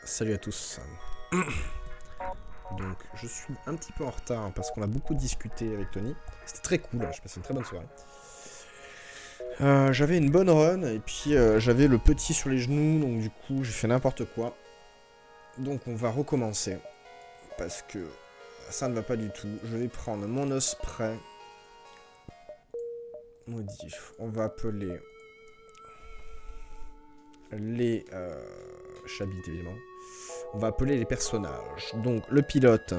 Salut à tous. Donc je suis un petit peu en retard parce qu'on a beaucoup discuté avec Tony. C'était très cool, j'ai passé une très bonne soirée. J'avais une bonne run et puis j'avais le petit sur les genoux, donc du coup j'ai fait n'importe quoi. Donc on va recommencer parce que ça ne va pas du tout. Je vais prendre mon osprey. Modif. On va appeler les Chabit évidemment. On va appeler les personnages. Donc le pilote.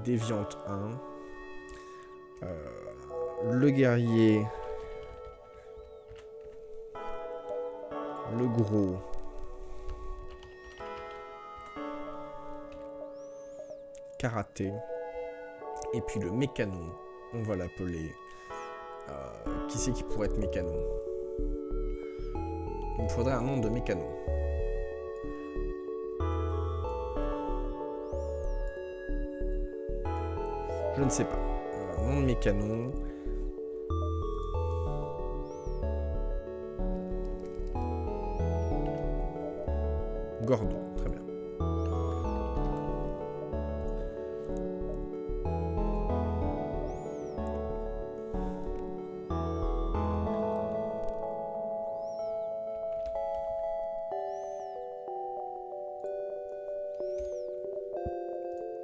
Déviante 1. Le guerrier. Le gros. Karaté. Et puis le mécano. On va l'appeler. Qui c'est qui pourrait être mécano? Il me faudrait un nom de mécano. Je ne sais pas. Nom de mécano. Gordon, très bien.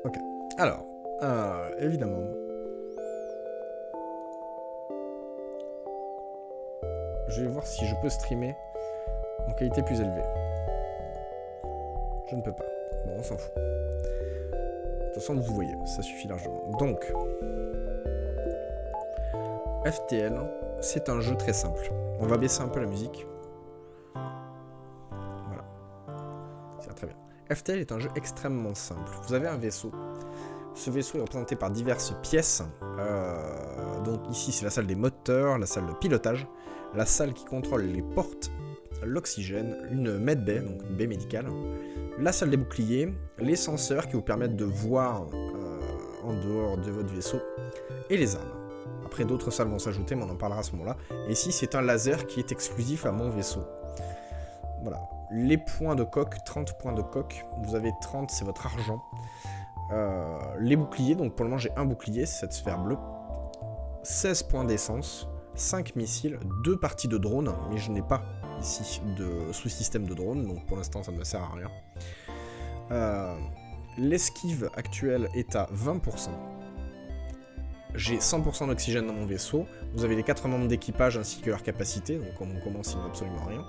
Ok. Alors, évidemment. Je vais voir si je peux streamer en qualité plus élevée. Je ne peux pas. Bon, on s'en fout. De toute façon, vous voyez, ça suffit largement. Donc, FTL, c'est un jeu très simple. On va baisser un peu la musique. Voilà. C'est très bien. FTL est un jeu extrêmement simple. Vous avez un vaisseau. Ce vaisseau est représenté par diverses pièces. Donc ici, c'est la salle des moteurs, la salle de pilotage, la salle qui contrôle les portes, l'oxygène, une medbay, donc une baie médicale, la salle des boucliers, les senseurs qui vous permettent de voir en dehors de votre vaisseau, et les armes. Après, d'autres salles vont s'ajouter, mais on en parlera à ce moment-là. Et ici, c'est un laser qui est exclusif à mon vaisseau. Voilà. Les points de coque, 30 points de coque. Vous avez 30, c'est votre argent. Les boucliers, donc pour le moment j'ai un bouclier, c'est cette sphère bleue. 16 points d'essence, 5 missiles, 2 parties de drone, mais je n'ai pas ici de sous-système de drone, donc pour l'instant ça ne me sert à rien. L'esquive actuelle est à 20%. J'ai 100% d'oxygène dans mon vaisseau. Vous avez les 4 membres d'équipage ainsi que leur capacité, donc comme on commence il n'y a absolument rien.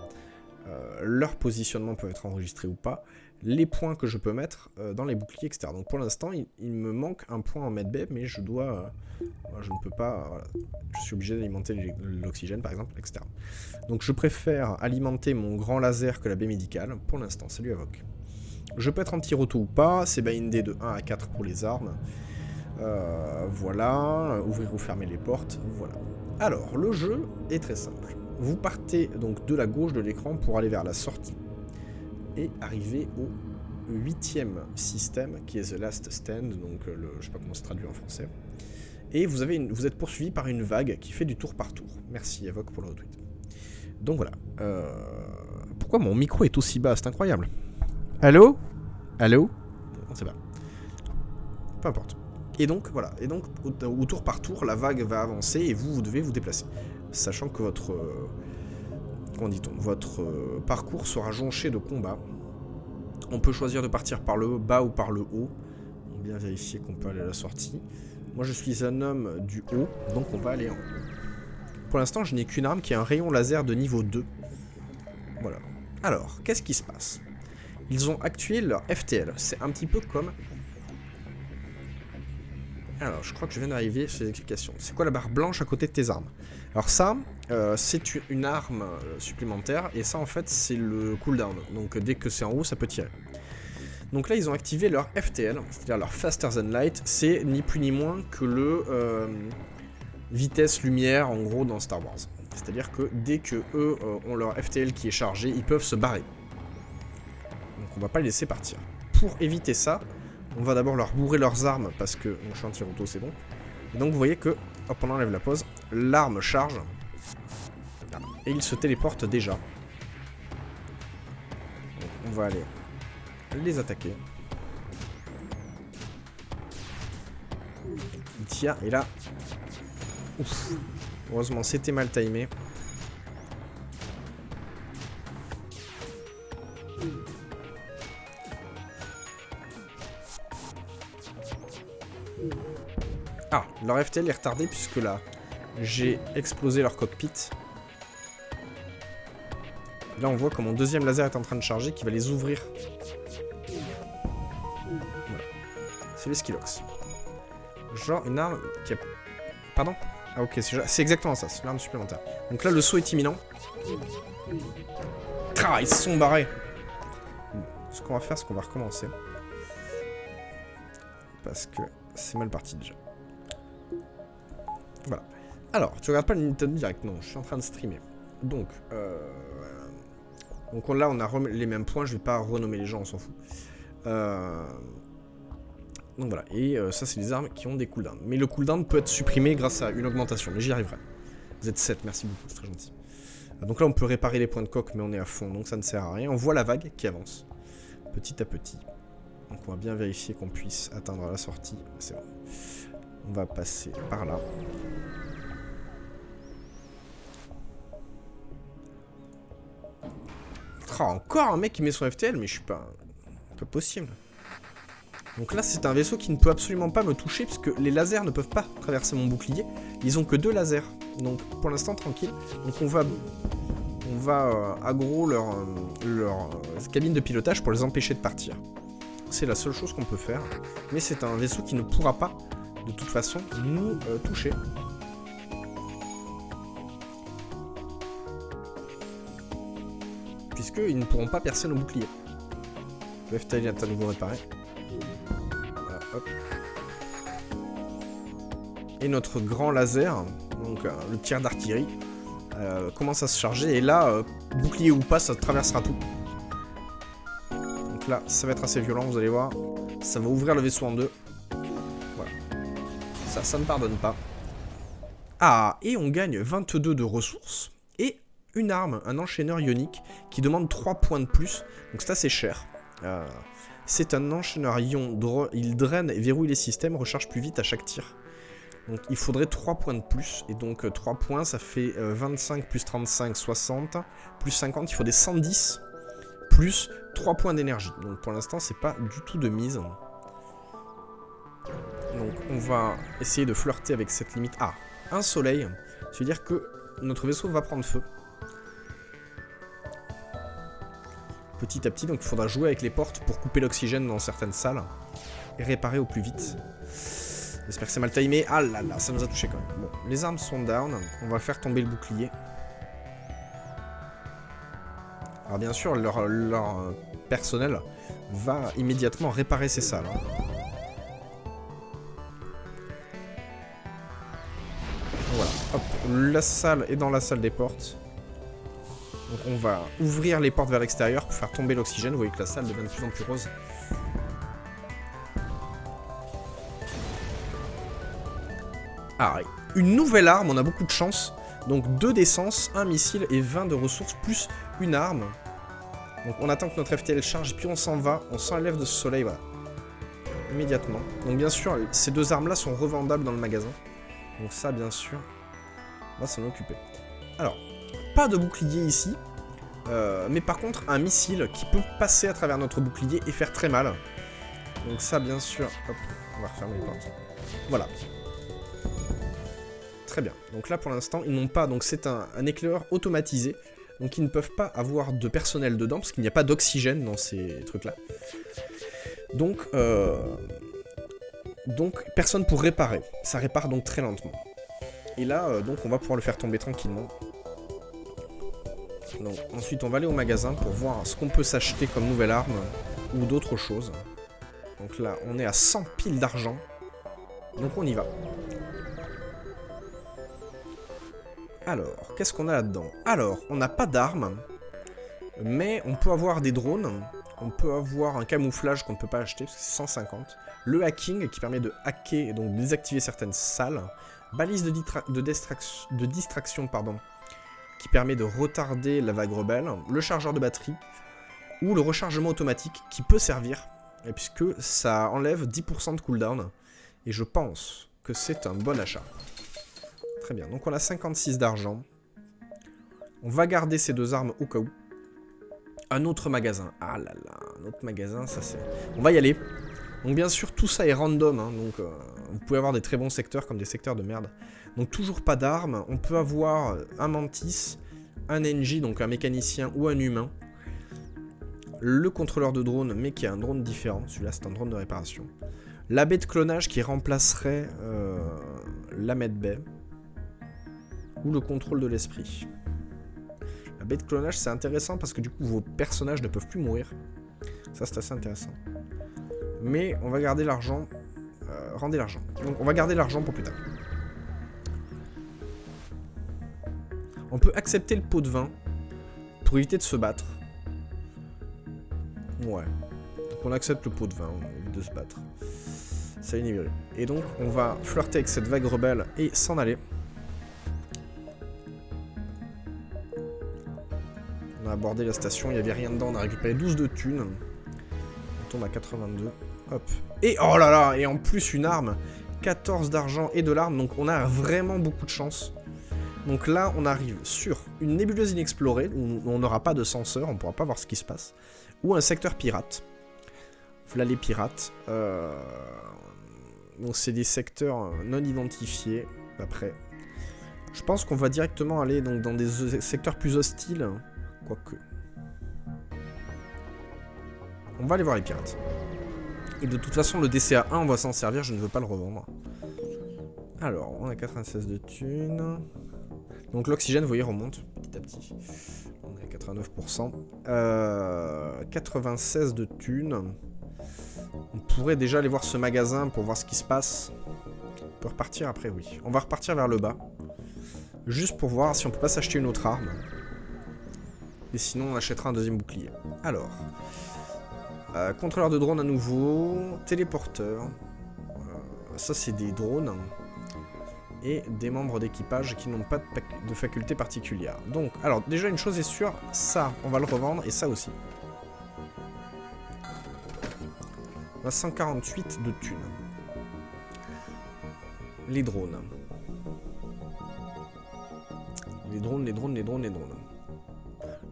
Leur positionnement peut être enregistré ou pas. Les points que je peux mettre dans les boucliers, etc. Donc pour l'instant, il me manque un point en medbay, mais je dois... je ne peux pas... Voilà, je suis obligé d'alimenter l'oxygène, par exemple, etc. Donc je préfère alimenter mon grand laser que la baie médicale, pour l'instant. Salut Avoc. Je peux être anti-roto ou pas, c'est bindé de 1 à 4 pour les armes. Voilà, ouvrir ou fermer les portes, voilà. Alors, le jeu est très simple. Vous partez donc de la gauche de l'écran pour aller vers la sortie et arriver au 8e système qui est The Last Stand, donc je sais pas comment se traduit en français. Et vous êtes poursuivi par une vague qui fait du tour par tour. Merci Evoque pour le retweet. Donc voilà. Pourquoi mon micro est aussi bas? C'est incroyable. Allô? Allô? On sait pas. Peu importe. Et donc voilà. Et donc au tour par tour, la vague va avancer et vous devez vous déplacer. Sachant que votre... comment dit-on? Votre parcours sera jonché de combats. On peut choisir de partir par le bas ou par le haut. On va bien vérifier qu'on peut aller à la sortie. Moi je suis un homme du haut, donc on va aller en haut. Pour l'instant je n'ai qu'une arme qui a un rayon laser de niveau 2. Voilà. Alors, qu'est-ce qui se passe? Ils ont actué leur FTL. C'est un petit peu comme... Alors, je crois que je viens d'arriver sur les explications. C'est quoi la barre blanche à côté de tes armes? Alors ça, c'est une arme supplémentaire, et ça en fait c'est le cooldown. Donc dès que c'est en haut, ça peut tirer. Donc là, ils ont activé leur FTL, c'est-à-dire leur Faster Than Light. C'est ni plus ni moins que le vitesse lumière en gros dans Star Wars. C'est-à-dire que dès que eux ont leur FTL qui est chargé, ils peuvent se barrer. Donc on va pas les laisser partir. Pour éviter ça, on va d'abord leur bourrer leurs armes parce que mon champ anti-roto c'est bon. Et donc vous voyez que, hop, on enlève la pause, l'arme charge. Et il se téléporte déjà. Donc, on va aller les attaquer. Il tire et là... Ouf. Heureusement, c'était mal timé. Ah, leur FTL est retardé puisque là, j'ai explosé leur cockpit. Là, on voit que mon deuxième laser est en train de charger, qui va les ouvrir. Voilà. C'est les Skilox. Genre une arme qui a... Pardon? Ah ok, c'est exactement ça, c'est une arme supplémentaire. Donc là, le saut est imminent. Ah, ils se sont barrés. Bon, ce qu'on va faire, c'est qu'on va recommencer. Parce que c'est mal parti déjà. Voilà. Alors, tu regardes pas le Nintendo Direct? Non, je suis en train de streamer. Donc, là, on a les mêmes points. Je vais pas renommer les gens, on s'en fout. Donc voilà. Et ça, c'est les armes qui ont des cooldowns. Mais le cooldown peut être supprimé grâce à une augmentation. Mais j'y arriverai. Vous êtes 7, merci beaucoup, c'est très gentil. Donc là, on peut réparer les points de coque, mais on est à fond, donc ça ne sert à rien. On voit la vague qui avance, petit à petit. Donc on va bien vérifier qu'on puisse atteindre la sortie. C'est bon. On va passer par là. Oh, encore un mec qui met son FTL, mais je suis pas possible. Donc là, c'est un vaisseau qui ne peut absolument pas me toucher, puisque les lasers ne peuvent pas traverser mon bouclier. Ils ont que 2 lasers. Donc pour l'instant, tranquille. Donc on va aggro leur cabine de pilotage pour les empêcher de partir. C'est la seule chose qu'on peut faire. Mais c'est un vaisseau qui ne pourra pas, de toute façon, nous toucher. Puisqu'ils ne pourront pas percer nos boucliers. Le FTL est à nouveau réparé. Voilà, hop. Et notre grand laser, donc le tir d'artillerie, commence à se charger. Et là, bouclier ou pas, ça traversera tout. Donc là, ça va être assez violent, vous allez voir. Ça va ouvrir le vaisseau en deux. Voilà. Ça ne pardonne pas. Ah, et on gagne 22 de ressources. Et une arme, un enchaîneur ionique, qui demande 3 points de plus. Donc c'est assez cher. C'est un enchaîneur ion. Il draine et verrouille les systèmes, recharge plus vite à chaque tir. Donc il faudrait 3 points de plus. Et donc 3 points, ça fait 25 plus 35, 60. Plus 50, il faut des 110. Plus 3 points d'énergie. Donc pour l'instant, c'est pas du tout de mise. Donc on va essayer de flirter avec cette limite. Ah, un soleil. Ça veut dire que notre vaisseau va prendre feu. Petit à petit, donc il faudra jouer avec les portes pour couper l'oxygène dans certaines salles. Et réparer au plus vite. J'espère que c'est mal timé. Ah là là, ça nous a touché quand même. Bon, les armes sont down. On va faire tomber le bouclier. Alors bien sûr, leur personnel va immédiatement réparer ces salles. Voilà, hop, la salle est dans la salle des portes. Donc on va ouvrir les portes vers l'extérieur pour faire tomber l'oxygène. Vous voyez que la salle devient de plus en plus rose. Ah, une nouvelle arme, on a beaucoup de chance. Donc 2 d'essence, 1 missile et 20 de ressources, plus une arme. Donc on attend que notre FTL charge, puis on s'en va, on s'enlève de ce soleil, voilà. Immédiatement. Donc bien sûr, ces 2 armes-là sont revendables dans le magasin. Donc ça, bien sûr, on va s'en occuper. Alors, pas de bouclier ici. Mais par contre, un missile qui peut passer à travers notre bouclier et faire très mal. Donc ça, bien sûr, hop, on va refermer les portes. Voilà. Très bien. Donc là, pour l'instant, ils n'ont pas... Donc c'est un éclaireur automatisé. Donc ils ne peuvent pas avoir de personnel dedans, parce qu'il n'y a pas d'oxygène dans ces trucs-là. Donc personne pour réparer. Ça répare donc très lentement. Et là, donc on va pouvoir le faire tomber tranquillement. Donc ensuite, on va aller au magasin pour voir ce qu'on peut s'acheter comme nouvelle arme ou d'autres choses. Donc là, on est à 100 piles d'argent. Donc on y va. Alors, qu'est-ce qu'on a là-dedans? Alors, on n'a pas d'armes, mais on peut avoir des drones, on peut avoir un camouflage qu'on ne peut pas acheter, parce que c'est 150, le hacking qui permet de hacker et donc désactiver certaines salles, balise de distraction, pardon, qui permet de retarder la vague rebelle, le chargeur de batterie, ou le rechargement automatique qui peut servir, puisque ça enlève 10% de cooldown, et je pense que c'est un bon achat. Très bien, donc on a 56 d'argent. On va garder ces 2 armes au cas où. Un autre magasin. Ah là là, un autre magasin, ça c'est... On va y aller. Donc bien sûr, tout ça est random, hein, donc vous pouvez avoir des très bons secteurs comme des secteurs de merde. Donc toujours pas d'armes. On peut avoir un mantis, un NJ, donc un mécanicien ou un humain. Le contrôleur de drone, mais qui est un drone différent. Celui-là, c'est un drone de réparation. La baie de clonage qui remplacerait la medbay. Ou le contrôle de l'esprit. La baie de clonage, c'est intéressant parce que du coup, vos personnages ne peuvent plus mourir. Ça, c'est assez intéressant. Mais on va garder l'argent. Rendez l'argent. Donc, on va garder l'argent pour plus tard. On peut accepter le pot de vin pour éviter de se battre. Ouais. Donc, on accepte le pot de vin, on évite de se battre. Ça inhibe. Et donc, on va flirter avec cette vague rebelle et s'en aller. On a abordé la station, il n'y avait rien dedans, on a récupéré 12 de thunes. On tombe à 82. Hop. Et oh là là, et en plus une arme. 14 d'argent et de l'arme, donc on a vraiment beaucoup de chance. Donc là, on arrive sur une nébuleuse inexplorée, où on n'aura pas de senseur, on ne pourra pas voir ce qui se passe. Ou un secteur pirate. Voilà les pirates. Donc c'est des secteurs non identifiés, après. Je pense qu'on va directement aller donc, dans des secteurs plus hostiles. Quoique. On va aller voir les pirates. Et de toute façon, le DCA 1, on va s'en servir, je ne veux pas le revendre. Alors, on a 96 de thunes. Donc l'oxygène, vous voyez, remonte petit à petit. On est à 89%. 96 de thunes. On pourrait déjà aller voir ce magasin pour voir ce qui se passe. On peut repartir après, oui. On va repartir vers le bas. Juste pour voir si on peut pas s'acheter une autre arme. Et sinon, on achètera un deuxième bouclier. Alors... contrôleur de drone à nouveau. Téléporteur. Ça, c'est des drones. Et des membres d'équipage qui n'ont pas de faculté particulière. Donc, alors, déjà, une chose est sûre. Ça, on va le revendre. Et ça aussi. On a 148 de thunes. Les drones. Les drones, les drones, les drones, les drones.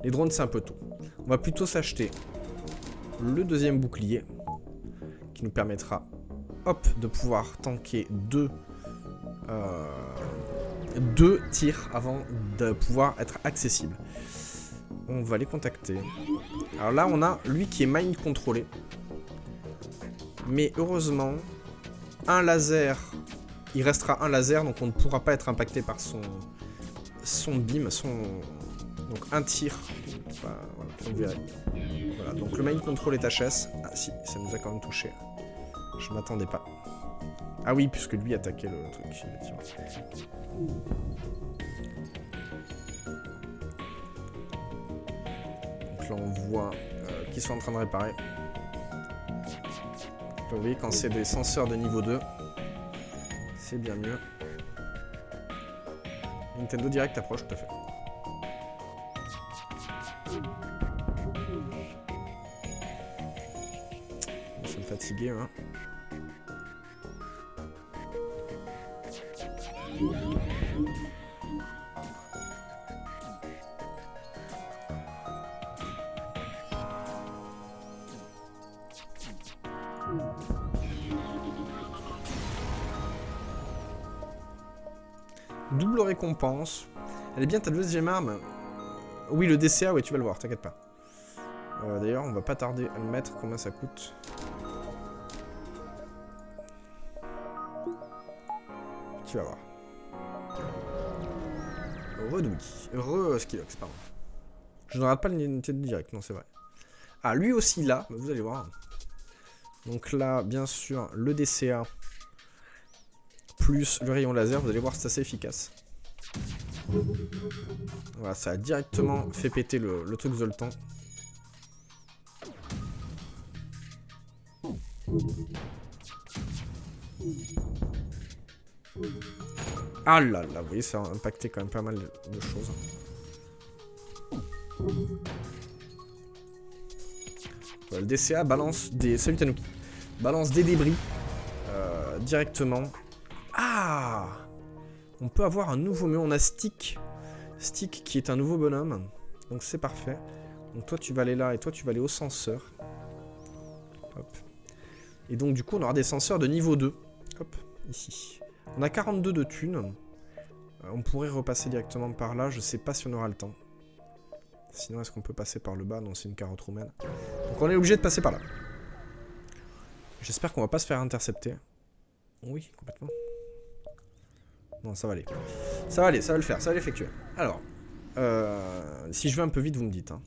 Les drones, c'est un peu tôt. On va plutôt s'acheter le deuxième bouclier qui nous permettra, hop, de pouvoir tanker deux tirs avant de pouvoir être accessible. On va les contacter. Alors là, on a lui qui est mind contrôlé. Mais heureusement, un laser, il restera un laser, donc on ne pourra pas être impacté par son beam, donc un tir. Enfin, voilà, on verra. Voilà, donc le mind control est HS. Ah si, ça nous a quand même touché. Je m'attendais pas. Ah oui, puisque lui attaquait le truc. Donc là on voit qu'ils sont en train de réparer. Donc là, vous voyez, quand c'est des senseurs de niveau 2, c'est bien mieux. Nintendo Direct approche, tout à fait. Nous sommes fatigués, hein. Double récompense. Elle est bien ta deuxième arme. Oui, le DCA, oui, tu vas le voir, t'inquiète pas. D'ailleurs, on va pas tarder à le mettre. Combien ça coûte? Tu vas voir. Redouille. Skillox, pardon. Je ne rate pas le Nintendo Direct, non, c'est vrai. Ah, lui aussi là, vous allez voir. Donc là, bien sûr, le DCA plus le rayon laser, vous allez voir, c'est assez efficace. Voilà, ça a directement fait péter le truc Zoltan. Ah là là, vous voyez, ça a impacté quand même pas mal de choses. Le DCA balance des... Salut Tanuki. Balance des débris directement. Ah! On peut avoir un nouveau... Mais on a Stick. Stick qui est un nouveau bonhomme. Donc c'est parfait. Donc toi tu vas aller là et toi tu vas aller au senseur. Hop. Et donc du coup on aura des senseurs de niveau 2. Hop, ici. On a 42 de thunes. On pourrait repasser directement par là. Je sais pas si on aura le temps. Sinon est-ce qu'on peut passer par le bas? Non, c'est une carotte roumaine. Donc on est obligé de passer par là. J'espère qu'on va pas se faire intercepter. Oui, complètement. Non, ça va aller. Ça va aller, ça va le faire, ça va l'effectuer. Alors, si je vais un peu vite, vous me dites. Hein.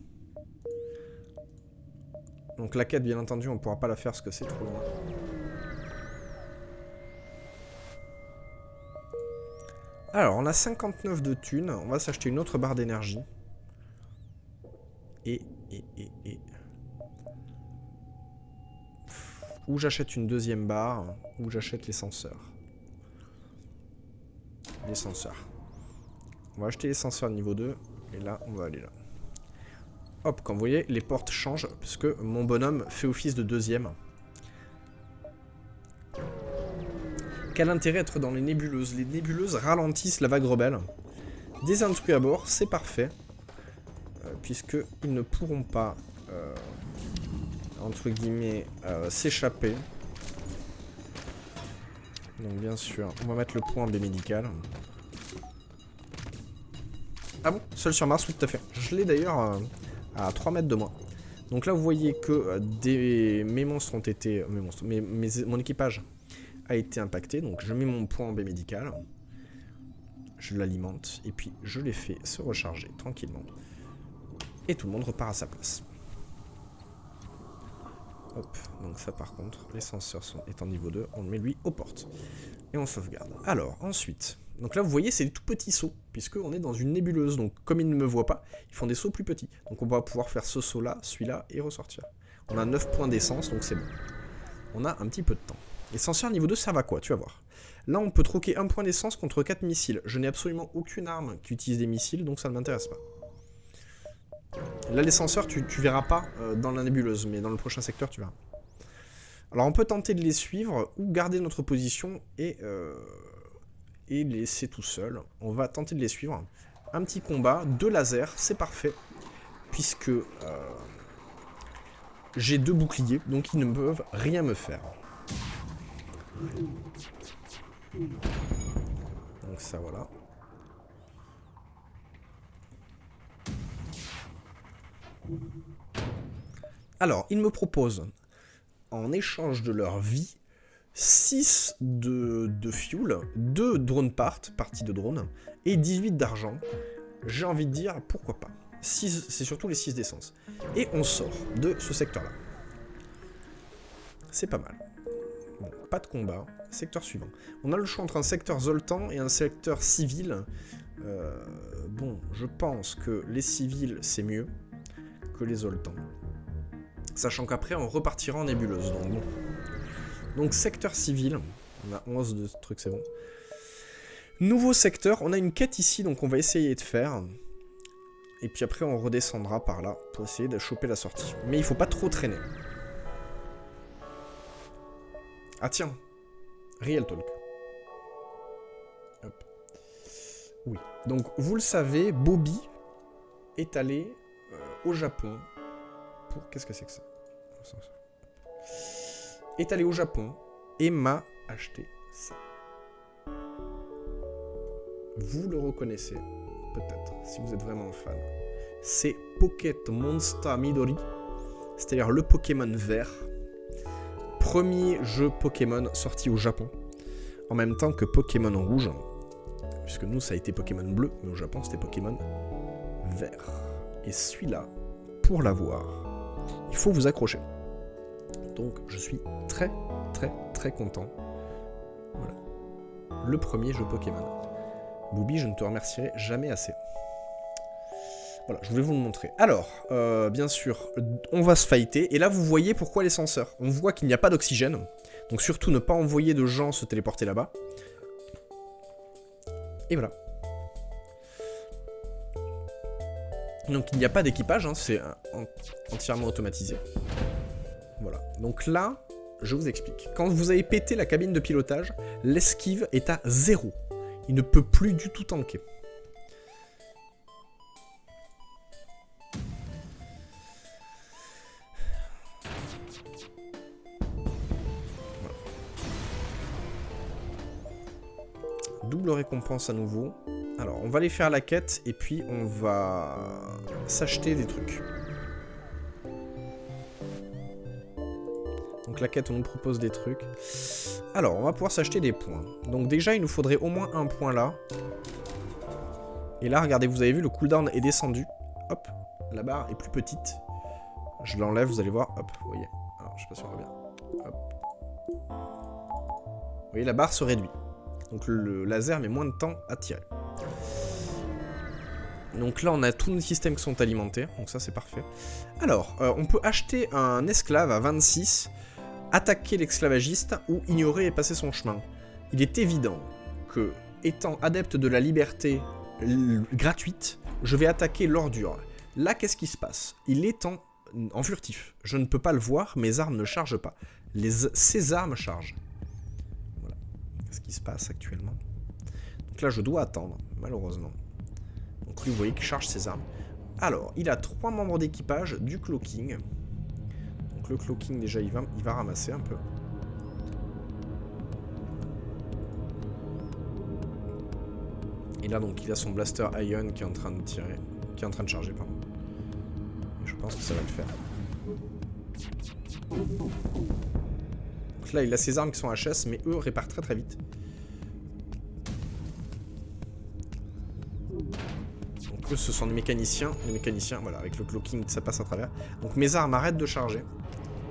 Donc la quête, bien entendu, on pourra pas la faire parce que c'est trop loin. Alors, on a 59 de thunes. On va s'acheter une autre barre d'énergie. Et... Ou j'achète une deuxième barre, ou j'achète les senseurs. Les senseurs. On va acheter les senseurs de niveau 2, et là, on va aller là. Hop, comme vous voyez, les portes changent, puisque mon bonhomme fait office de deuxième. Quel intérêt être dans les nébuleuses? Les nébuleuses ralentissent la vague rebelle. Des intrus à bord, c'est parfait. Puisqu'ils ne pourront pas, entre guillemets, s'échapper. Donc bien sûr, on va mettre le point en B médical. Ah bon? Seul sur Mars, oui tout à fait. Je l'ai d'ailleurs à 3 mètres de moi. Donc là vous voyez que mes monstres ont été... mon équipage a été impacté. Donc je mets mon point en B médical. Je l'alimente. Et puis je les fais se recharger tranquillement. Et tout le monde repart à sa place. Hop, donc ça par contre, les senseurs étant niveau 2, on le met lui aux portes. Et on sauvegarde. Alors, ensuite, donc là vous voyez c'est des tout petits sauts, puisqu'on est dans une nébuleuse, donc comme ils ne me voient pas, ils font des sauts plus petits. Donc on va pouvoir faire ce saut-là, celui-là, et ressortir. On a 9 points d'essence, donc c'est bon. On a un petit peu de temps. Les senseurs niveau 2 servent à quoi? Tu vas voir. Là on peut troquer 1 point d'essence contre 4 missiles. Je n'ai absolument aucune arme qui utilise des missiles, donc ça ne m'intéresse pas. Là les senseurs tu verras pas dans la nébuleuse, mais dans le prochain secteur tu verras. Alors on peut tenter de les suivre ou garder notre position et les laisser tout seul. On va tenter de les suivre. Un petit combat, 2 lasers, c'est parfait. Puisque j'ai 2 boucliers, donc ils ne peuvent rien me faire. Donc ça voilà. Alors, ils me proposent, en échange de leur vie, 6 de fuel, 2 drone parties de drone, et 18 d'argent. J'ai envie de dire, pourquoi pas. C'est surtout les 6 d'essence. Et on sort de ce secteur-là. C'est pas mal. Bon, pas de combat. Secteur suivant. On a le choix entre un secteur Zoltan et un secteur civil. Bon, je pense que les civils, c'est mieux que les Zoltans. Sachant qu'après, on repartira en nébuleuse. Donc, bon. Donc secteur civil. On a 11 de trucs, c'est bon. Nouveau secteur. On a une quête ici, donc on va essayer de faire. Et puis après, on redescendra par là pour essayer de choper la sortie. Mais il faut pas trop traîner. Ah tiens. Real Talk. Hop. Oui. Donc, vous le savez, Bobby est allé au Japon pour... Qu'est-ce que c'est que ça? Est allé au Japon et m'a acheté ça. Vous le reconnaissez peut-être si vous êtes vraiment fan. C'est Pocket Monster Midori, c'est-à-dire le Pokémon vert. Premier jeu Pokémon sorti au Japon, en même temps que Pokémon rouge, puisque nous ça a été Pokémon bleu, mais au Japon c'était Pokémon vert. Et celui-là, pour l'avoir, il faut vous accrocher. Donc je suis très très très content. Voilà. Le premier jeu Pokémon. Booby, je ne te remercierai jamais assez. Voilà, je voulais vous le montrer. Alors, bien sûr, on va se fighter. Et là, vous voyez pourquoi les senseurs. On voit qu'il n'y a pas d'oxygène. Donc surtout, ne pas envoyer de gens se téléporter là-bas. Et voilà. Donc il n'y a pas d'équipage, hein, c'est entièrement automatisé. Donc là, je vous explique. Quand vous avez pété la cabine de pilotage, l'esquive est à 0. Il ne peut plus du tout tanker. Voilà. Double récompense à nouveau. Alors, on va aller faire la quête et puis on va s'acheter des trucs. Donc la quête, on nous propose des trucs. Alors, on va pouvoir s'acheter des points. Donc déjà, il nous faudrait au moins un point là. Et là, regardez, vous avez vu, le cooldown est descendu. Hop, la barre est plus petite. Je l'enlève, vous allez voir. Hop, vous voyez. Alors, je sais pas si on voit bien. Hop. Vous voyez, la barre se réduit. Donc le laser met moins de temps à tirer. Donc là, on a tous nos systèmes qui sont alimentés. Donc ça, c'est parfait. Alors, on peut acheter un esclave à 26, attaquer l'esclavagiste ou ignorer et passer son chemin. Il est évident que, étant adepte de la liberté gratuite, je vais attaquer l'ordure. Là, qu'est-ce qui se passe? Il est en furtif. Je ne peux pas le voir, mes armes ne chargent pas. Ses armes chargent. Voilà ce qui se passe actuellement. Donc là, je dois attendre, malheureusement. Donc lui, vous voyez qu'il charge ses armes. Alors, il a 3 membres d'équipage du cloaking. Donc le cloaking, déjà, il va ramasser un peu. Et là, donc, il a son blaster Ion qui est en train de tirer. Qui est en train de charger, pardon. Et je pense que ça va le faire. Donc là, il a ses armes qui sont HS, mais eux réparent très très vite. Donc eux, ce sont des mécaniciens. Les mécaniciens, voilà, avec le cloaking, ça passe à travers. Donc mes armes arrêtent de charger.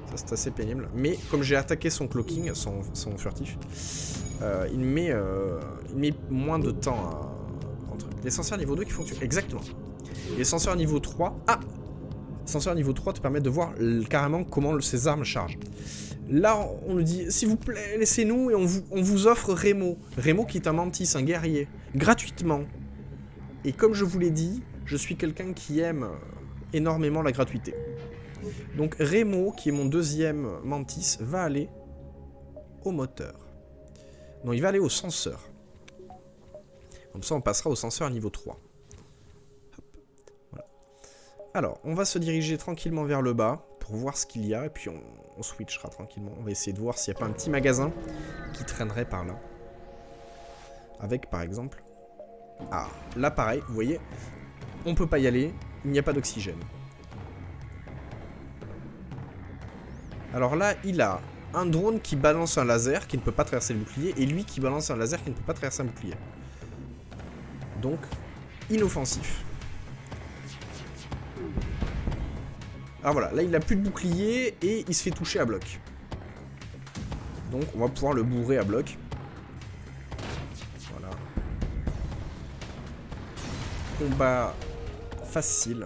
Ça, c'est assez pénible. Mais comme j'ai attaqué son cloaking, son furtif, il met moins de temps à... Les senseurs niveau 2 qui fonctionnent. Exactement. Les senseurs niveau 3... Ah! Les senseurs niveau 3 te permettent de voir carrément comment ces armes chargent. Là, on nous dit, s'il vous plaît, laissez-nous, et on vous offre Remo. Remo qui est un mantis, un guerrier. Gratuitement. Et comme je vous l'ai dit, je suis quelqu'un qui aime énormément la gratuité. Donc Remo, qui est mon deuxième mantis, va aller au moteur. Non, il va aller au senseur. Comme ça, on passera au senseur niveau 3. Hop. Voilà. Alors, on va se diriger tranquillement vers le bas pour voir ce qu'il y a. Et puis, on switchera tranquillement. On va essayer de voir s'il n'y a pas un petit magasin qui traînerait par là. Avec, par exemple... Ah, là, pareil, vous voyez, on peut pas y aller. Il n'y a pas d'oxygène. Alors là, il a un drone qui balance un laser qui ne peut pas traverser le bouclier. Et lui qui balance un laser qui ne peut pas traverser un bouclier. Donc, inoffensif. Alors voilà, là il n'a plus de bouclier et il se fait toucher à bloc. Donc on va pouvoir le bourrer à bloc. Voilà. Combat facile.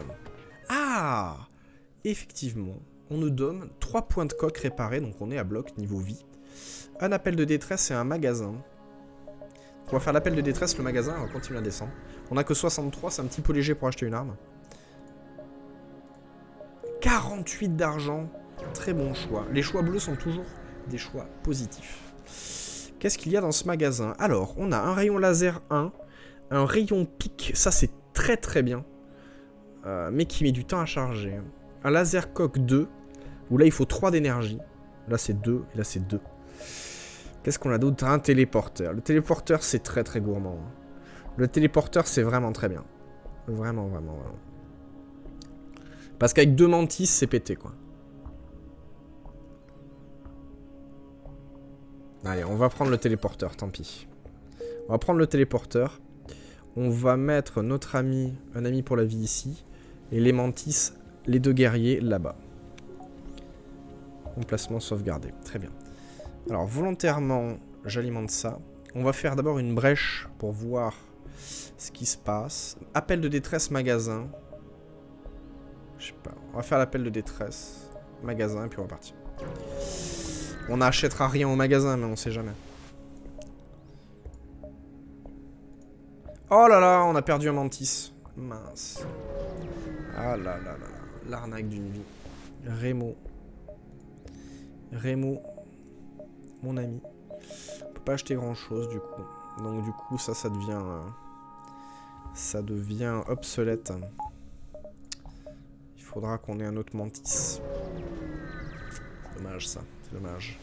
Ah! Effectivement, on nous donne 3 points de coque réparés, donc on est à bloc niveau vie. Un appel de détresse et un magasin. On va faire l'appel de détresse, le magasin, on va continuer à descendre. On a que 63, c'est un petit peu léger pour acheter une arme. 48 d'argent, très bon choix. Les choix bleus sont toujours des choix positifs. Qu'est-ce qu'il y a dans ce magasin? Alors, on a un rayon laser 1, un rayon pic, ça c'est très très bien, mais qui met du temps à charger. Un laser coque 2, où là il faut 3 d'énergie. Là c'est 2, et là c'est 2. Qu'est-ce qu'on a d'autre? Un téléporteur. Le téléporteur, c'est très très gourmand. Le téléporteur, c'est vraiment très bien. Vraiment, vraiment, vraiment. Parce qu'avec 2 mantis, c'est pété, quoi. Allez, on va prendre le téléporteur, tant pis. On va prendre le téléporteur. On va mettre notre ami, un ami pour la vie ici. Et les mantis, les 2 guerriers, là-bas. Emplacement sauvegardé. Très bien. Alors, volontairement, j'alimente ça. On va faire d'abord une brèche pour voir ce qui se passe. Appel de détresse, magasin. Je sais pas. On va faire l'appel de détresse, magasin, et puis on va partir. On n'achètera rien au magasin, mais on sait jamais. Oh là là, on a perdu un mantis. Mince. Ah là là là. L'arnaque d'une vie. Remo. Rémo, mon ami. On peut pas acheter grand chose du coup. Donc du coup ça devient obsolète. Il faudra qu'on ait un autre mantis. C'est dommage ça, c'est dommage.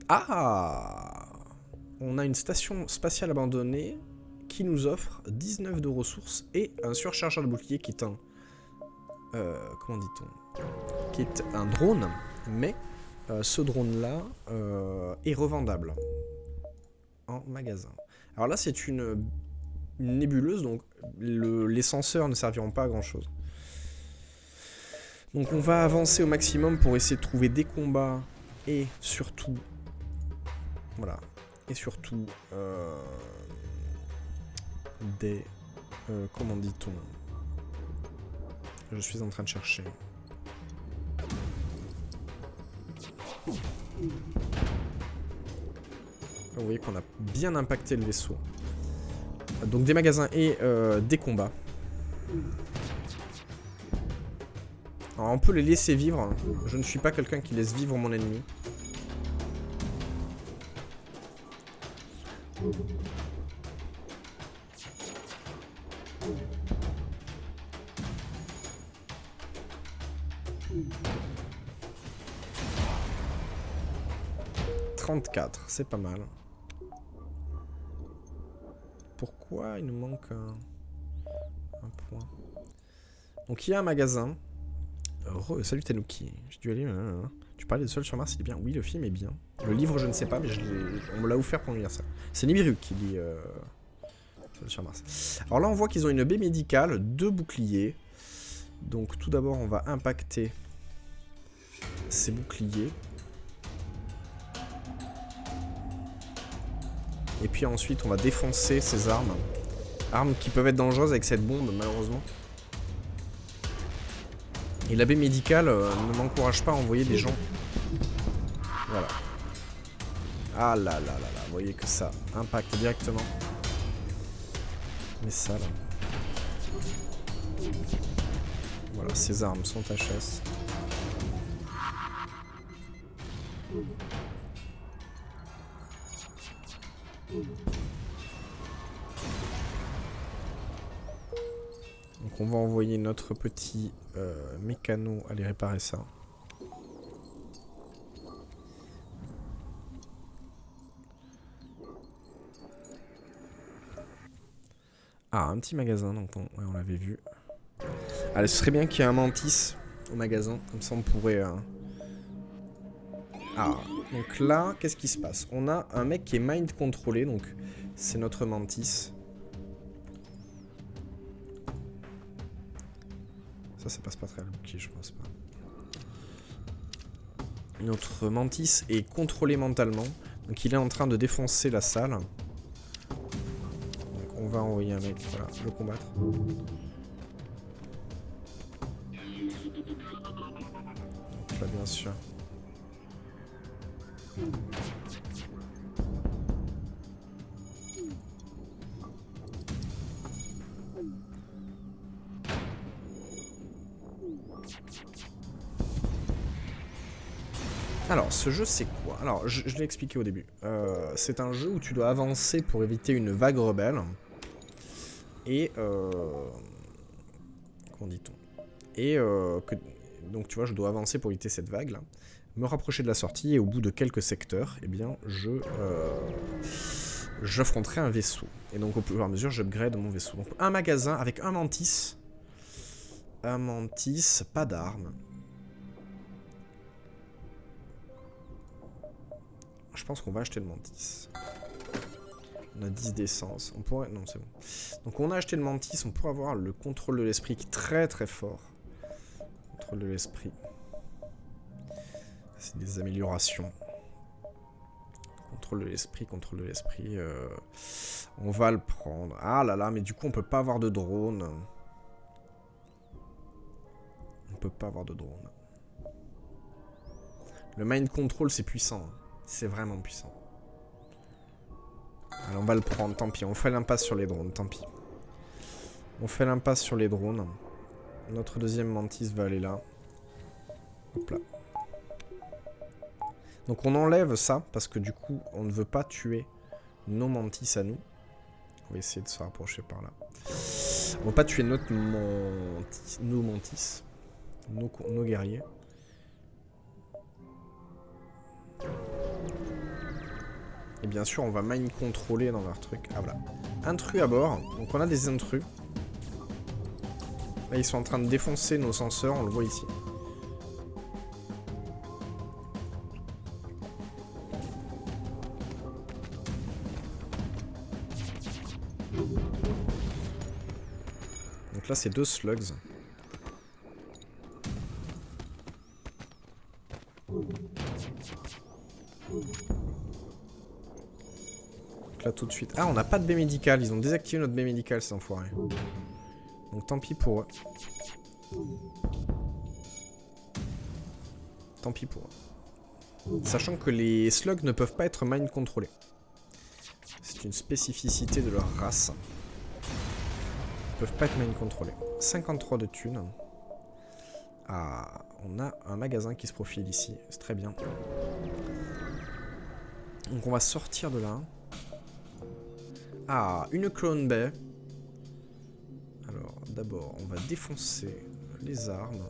Ah! On a une station spatiale abandonnée qui nous offre 19 de ressources et un surchargeur de bouclier qui est un... comment dit-on? Qui est un drone, mais ce drone-là est revendable en magasin. Alors là, c'est une nébuleuse, donc les senseurs ne serviront pas à grand-chose. Donc on va avancer au maximum pour essayer de trouver des combats et surtout... Voilà. Et surtout... des... comment dit-on? Je suis en train de chercher. Vous voyez qu'on a bien impacté le vaisseau. Donc des magasins et des combats. Alors on peut les laisser vivre. Je ne suis pas quelqu'un qui laisse vivre mon ennemi. C'est pas mal. Pourquoi il nous manque un point? Donc il y a un magasin. Salut Tanuki. J'ai dû aller... Tu parlais de Seul sur Mars, il est bien. Oui, le film est bien. Le livre, je ne sais pas, mais on me l'a offert pour l'anniversaire. C'est Nibiru qui dit Seul sur Mars. Alors là, on voit qu'ils ont une baie médicale, 2 boucliers. Donc tout d'abord, on va impacter ces boucliers. Et puis ensuite, on va défoncer ces armes. Armes qui peuvent être dangereuses avec cette bombe, malheureusement. Et la baie médicale ne m'encourage pas à envoyer des gens. Voilà. Ah là là là là, vous voyez que ça impacte directement. Mais ça là. Voilà, ces armes sont HS. Donc on va envoyer notre petit mécano aller réparer ça. Ah, un petit magasin, donc ouais, on l'avait vu. Allez, ce serait bien qu'il y ait un mantis au magasin, comme ça on pourrait... Ah, donc là, qu'est-ce qui se passe? On a un mec qui est mind contrôlé, donc c'est notre mantis. Ça passe pas très bien, ok, je pense pas. Notre mantis est contrôlé mentalement, donc il est en train de défoncer la salle. Donc on va envoyer un mec, voilà, le combattre. Donc là, bien sûr. Alors, ce jeu, c'est quoi? Alors, je l'ai expliqué au début. C'est un jeu où tu dois avancer pour éviter une vague rebelle. Et... comment dit-on? Et donc, tu vois, je dois avancer pour éviter cette vague-là. Me rapprocher de la sortie, et au bout de quelques secteurs, eh bien, j'affronterai un vaisseau. Et donc, au fur et à mesure, j'upgrade mon vaisseau. Donc, un magasin avec un mantis. Un mantis, pas d'armes. Je pense qu'on va acheter le mantis. On a 10 d'essence. On pourrait... Non, c'est bon. Donc on a acheté le mantis. On pourrait avoir le contrôle de l'esprit qui est très très fort. Contrôle de l'esprit. C'est des améliorations. Contrôle de l'esprit, contrôle de l'esprit. On va le prendre. Ah là là, mais du coup on peut pas avoir de drone. On peut pas avoir de drone. Le mind control c'est puissant. C'est vraiment puissant. Alors on va le prendre, tant pis. On fait l'impasse sur les drones, tant pis. On fait l'impasse sur les drones. Notre deuxième mantis va aller là. Hop là. Donc on enlève ça, parce que du coup, on ne veut pas tuer nos mantis à nous. On va essayer de se rapprocher par là. On ne veut pas tuer nos mantis. Nos guerriers. Et bien sûr, on va mind contrôler dans leur truc. Ah voilà. Intrus à bord. Donc on a des intrus. Là, ils sont en train de défoncer nos senseurs, on le voit ici. Donc là, c'est 2 slugs. Là tout de suite. Ah, on n'a pas de baie médicale. Ils ont désactivé notre baie médicale, ces enfoirés. Donc tant pis pour eux. Tant pis pour eux. Sachant que les slugs ne peuvent pas être mind contrôlés. C'est une spécificité de leur race. Ils peuvent pas être mind contrôlés. 53 de thunes. Ah, on a un magasin qui se profile ici. C'est très bien. Donc on va sortir de là. Ah, une clone baie. Alors, d'abord, on va défoncer les armes.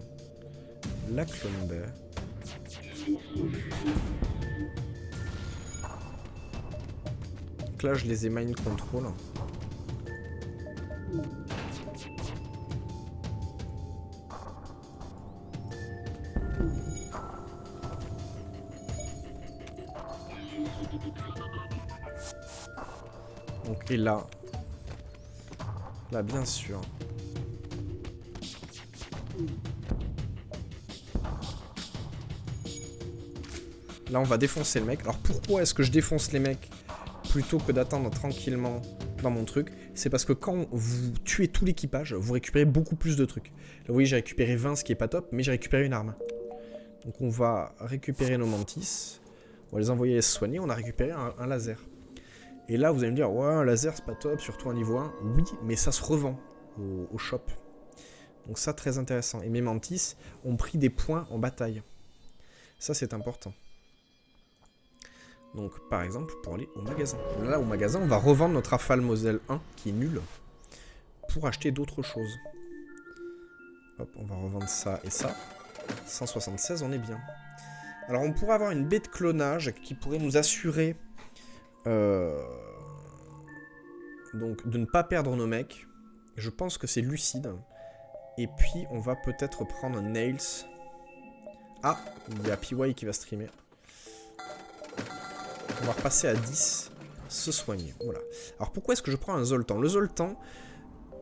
La clone baie. Donc là, je les ai mind control. Donc, et là, bien sûr. Là, on va défoncer le mec. Alors, pourquoi est-ce que je défonce les mecs plutôt que d'attendre tranquillement dans mon truc? C'est parce que quand vous tuez tout l'équipage, vous récupérez beaucoup plus de trucs. Là, vous voyez, j'ai récupéré 20, ce qui est pas top, mais j'ai récupéré une arme. Donc, on va récupérer nos mantis. On va les envoyer se soigner. On a récupéré un laser. Et là, vous allez me dire, ouais, un laser, c'est pas top, surtout un niveau 1. Oui, mais ça se revend au shop. Donc ça, très intéressant. Et mes mantis ont pris des points en bataille. Ça, c'est important. Donc, par exemple, pour aller au magasin. Là, au magasin, on va revendre notre Rafale Moselle 1, qui est nul, pour acheter d'autres choses. Hop, on va revendre ça et ça. 176, on est bien. Alors, on pourrait avoir une baie de clonage qui pourrait nous assurer... donc de ne pas perdre nos mecs. Je pense que c'est lucide. Et puis on va peut-être prendre Nails. Ah, il y a PY qui va streamer. On va repasser à 10. Se soigner, voilà. Alors pourquoi est-ce que je prends un Zoltan? Le Zoltan,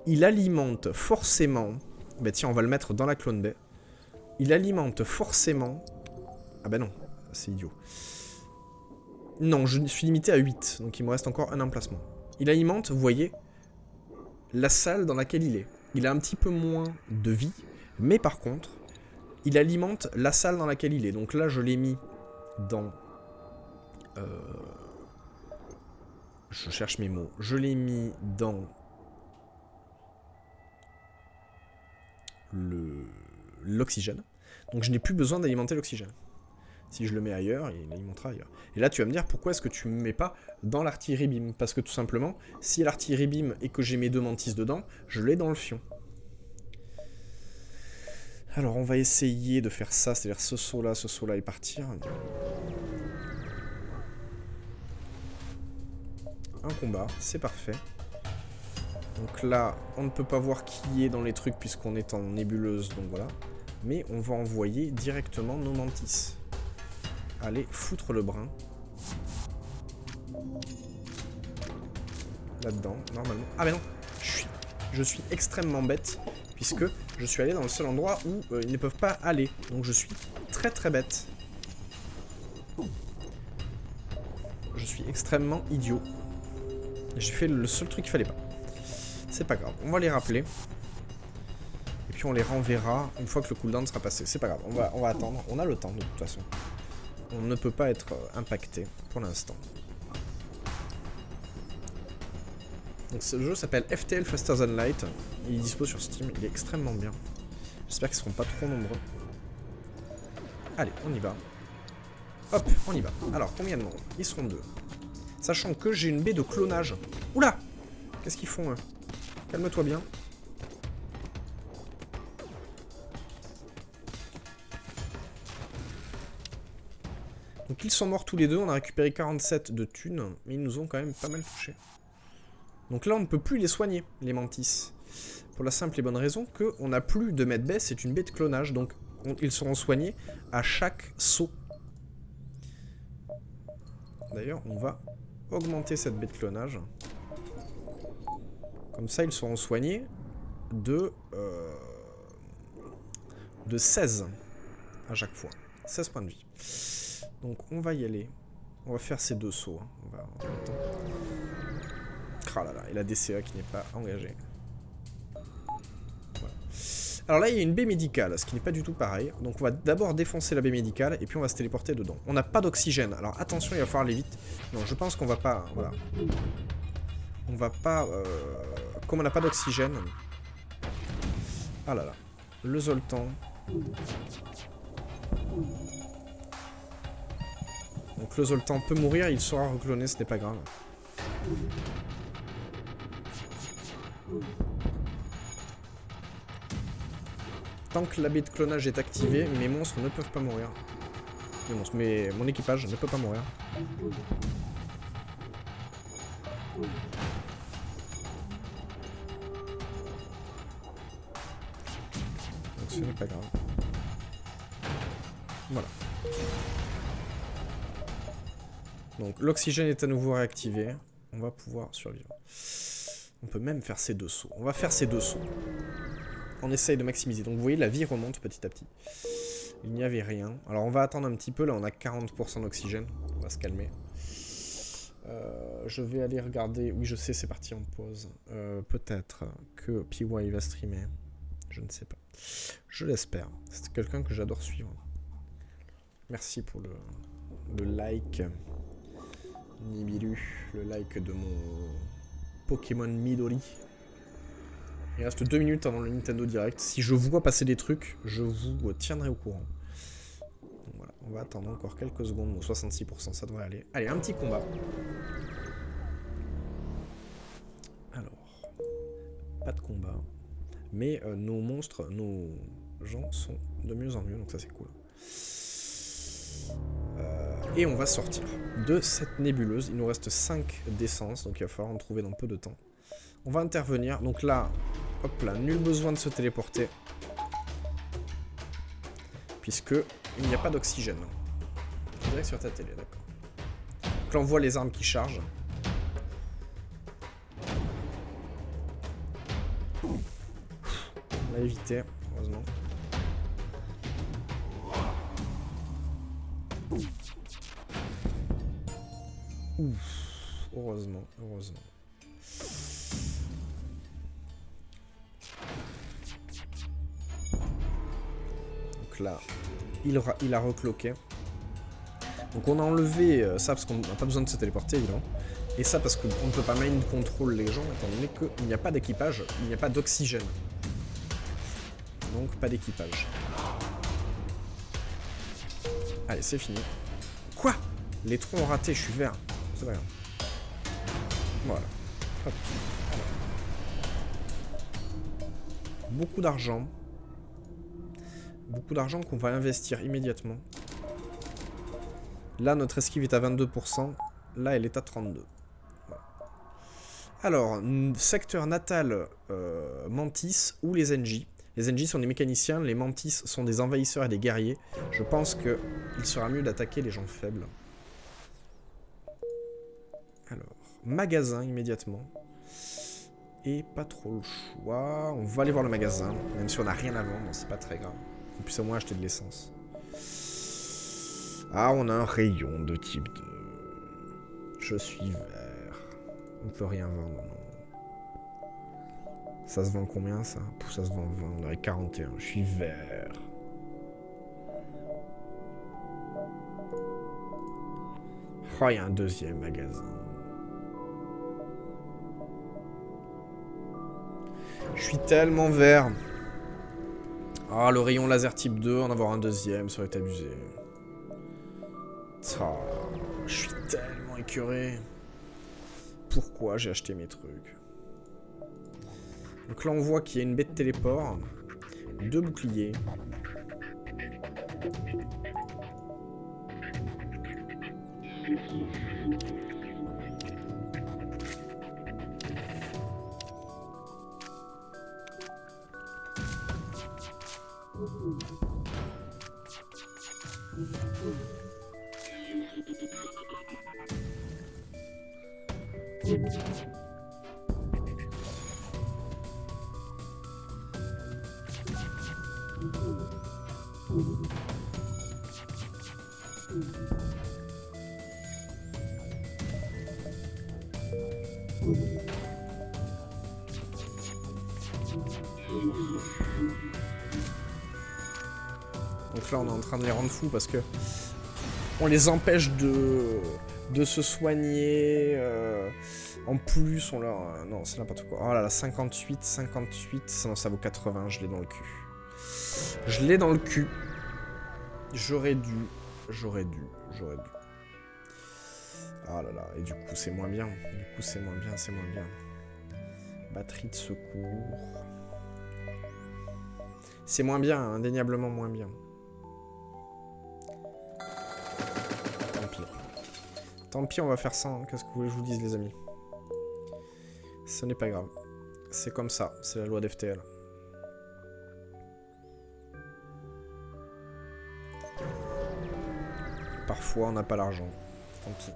il alimente forcément... Bah tiens, on va le mettre dans la clone baie. Il alimente forcément... Ah bah non, c'est idiot. Non, je suis limité à 8, donc il me reste encore un emplacement. Il alimente, vous voyez, la salle dans laquelle il est. Il a un petit peu moins de vie, mais par contre, il alimente la salle dans laquelle il est. Donc là, je l'ai mis dans... je cherche mes mots. Je l'ai mis dans... l'oxygène. Donc je n'ai plus besoin d'alimenter l'oxygène. Si je le mets ailleurs, il alimentera ailleurs. Et là, tu vas me dire, pourquoi est-ce que tu ne me mets pas dans l'artillerie beam? Parce que tout simplement, si l'artillerie beam et que j'ai mes 2 mantis dedans, je l'ai dans le fion. Alors, on va essayer de faire ça, c'est-à-dire ce saut-là et partir. Un combat, c'est parfait. Donc là, on ne peut pas voir qui est dans les trucs puisqu'on est en nébuleuse, donc voilà. Mais on va envoyer directement nos mantis. Allez, foutre le brin. Là-dedans, normalement. Ah mais non, je suis extrêmement bête, puisque je suis allé dans le seul endroit où ils ne peuvent pas aller. Donc je suis très très bête. Je suis extrêmement idiot. J'ai fait le seul truc qu'il fallait pas. C'est pas grave, on va les rappeler. Et puis on les renverra une fois que le cooldown sera passé. C'est pas grave, on va attendre. On a le temps de toute façon. On ne peut pas être impacté pour l'instant. Donc ce jeu s'appelle FTL Faster Than Light. Il est dispo sur Steam, il est extrêmement bien. J'espère qu'ils ne seront pas trop nombreux. Allez, on y va. Hop, on y va. Alors, combien de monde? Ils seront 2. Sachant que j'ai une baie de clonage. Oula! Qu'est-ce qu'ils font, eux? Calme-toi bien. Donc ils sont morts tous les deux, on a récupéré 47 de thunes, mais ils nous ont quand même pas mal touché. Donc là on ne peut plus les soigner, les mantis. Pour la simple et bonne raison qu'on n'a plus de maître baie, c'est une baie de clonage, donc ils seront soignés à chaque saut. D'ailleurs on va augmenter cette baie de clonage. Comme ça ils seront soignés de 16 à chaque fois. 16 points de vie. Donc on va y aller. On va faire ces 2 sauts. Hein. On va en même temps. Ah là là, et la DCA qui n'est pas engagée. Voilà. Alors là il y a une baie médicale, ce qui n'est pas du tout pareil. Donc on va d'abord défoncer la baie médicale et puis on va se téléporter dedans. On n'a pas d'oxygène. Alors attention, il va falloir aller vite. Non, je pense qu'on va pas... Voilà. On va pas... Comme on n'a pas d'oxygène... Ah là là. Le Zoltan... Donc le Zoltan peut mourir, il sera recloné, ce n'est pas grave. Tant que la baie de clonage est activée, mes monstres ne peuvent pas mourir. Mes monstres, mais mon équipage ne peut pas mourir. Donc ce n'est pas grave. Voilà. Donc l'oxygène est à nouveau réactivé. On va pouvoir survivre. On peut même faire ces 2 sauts. On va faire ces 2 sauts. On essaye de maximiser. Donc vous voyez, la vie remonte petit à petit. Il n'y avait rien. Alors on va attendre un petit peu. Là on a 40% d'oxygène. On va se calmer. Je vais aller regarder. Oui, je sais, c'est parti en pause. Peut-être que PY va streamer. Je ne sais pas. Je l'espère. C'est quelqu'un que j'adore suivre. Merci pour le like. Nibiru, le like de mon Pokémon Midori. Il reste 2 minutes avant le Nintendo Direct. Si je vois passer des trucs, je vous tiendrai au courant. Donc voilà, on va attendre encore quelques secondes. 66%, ça devrait aller. Allez, un petit combat. Alors, pas de combat. Mais nos monstres, nos gens sont de mieux en mieux, donc ça c'est cool. Et on va sortir de cette nébuleuse. Il nous reste 5 d'essence, donc il va falloir en trouver dans peu de temps. On va intervenir. Donc là, hop là, nul besoin de se téléporter. Puisque il n'y a pas d'oxygène. Direct sur ta télé, d'accord. Donc là, on voit les armes qui chargent. On a évité, heureusement. Ouf, heureusement, heureusement. Donc là, il a recloqué. Donc on a enlevé ça parce qu'on n'a pas besoin de se téléporter, évidemment. Et ça parce qu'on ne peut pas mind control les gens, étant donné qu'il n'y a pas d'équipage, il n'y a pas d'oxygène. Donc pas d'équipage. Allez, c'est fini. Quoi? Les trous ont raté, je suis vert. C'est pas grave. Voilà. Hop. Beaucoup d'argent. Beaucoup d'argent qu'on va investir immédiatement. Là, notre esquive est à 22%. Là, elle est à 32%. Voilà. Alors, secteur natal Mantis ou les NJ. Les NJ sont des mécaniciens, les Mantis sont des envahisseurs et des guerriers. Je pense qu'il sera mieux d'attaquer les gens faibles. Alors, magasin immédiatement. Et pas trop le choix. On va aller voir le magasin, même si on n'a rien à vendre, c'est pas très grave. On puisse au moins acheter de l'essence. Ah, on a un rayon de type 2. Je suis vert. On peut rien vendre, non. Ça se vend combien, ça? Ça se vend 20, on aurait 41. Je suis vert. Oh, il y a un deuxième magasin. Je suis tellement vert. Ah, le rayon laser type 2, en avoir un deuxième, ça aurait été abusé. Oh, je suis tellement écœuré. Pourquoi j'ai acheté mes trucs? Donc là, on voit qu'il y a une baie de téléport. 2 boucliers. Donc là, on est en train de les rendre fous parce que on les empêche de se soigner. En plus, on leur... non, c'est n'importe quoi. Oh là là, 58, 58. Non, ça vaut 80, je l'ai dans le cul. Je l'ai dans le cul. J'aurais dû. Ah là là, et du coup, c'est moins bien. C'est moins bien. Batterie de secours. C'est moins bien, indéniablement moins bien. Tant pis, on va faire ça. Hein. Qu'est-ce que vous voulez que je vous dise, les amis? Ce n'est pas grave. C'est comme ça. C'est la loi d'FTL. Parfois, on n'a pas l'argent. Tant pis.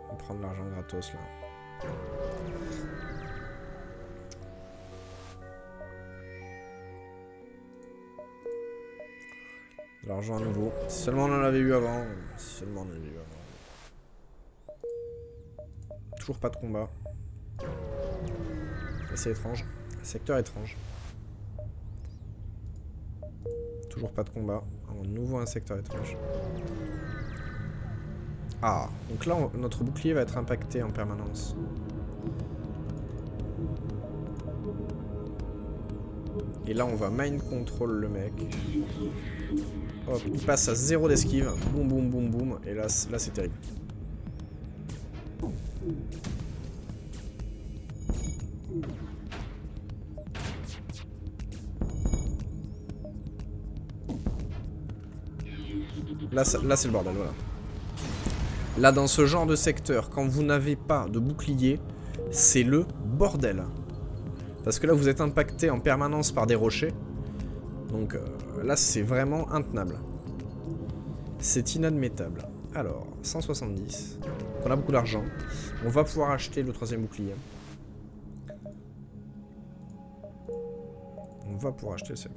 On va prendre l'argent gratos, là. L'argent à nouveau. Si seulement on en avait eu avant. Toujours pas de combat. C'est étrange. Secteur étrange. Toujours pas de combat. À nouveau un secteur étrange. Ah, donc là, notre bouclier va être impacté en permanence. Et là, on va mind control le mec. Hop, il passe à 0 d'esquive. Boum, boum, boum, boum. Et là c'est terrible. Là c'est le bordel, voilà. Là, dans ce genre de secteur, quand vous n'avez pas de bouclier, c'est le bordel. Parce que là, vous êtes impacté en permanence par des rochers. Donc là, c'est vraiment intenable. C'est inadmettable. Alors, 170. On a beaucoup d'argent. On va pouvoir acheter le 3e bouclier. On va pouvoir acheter le 2e.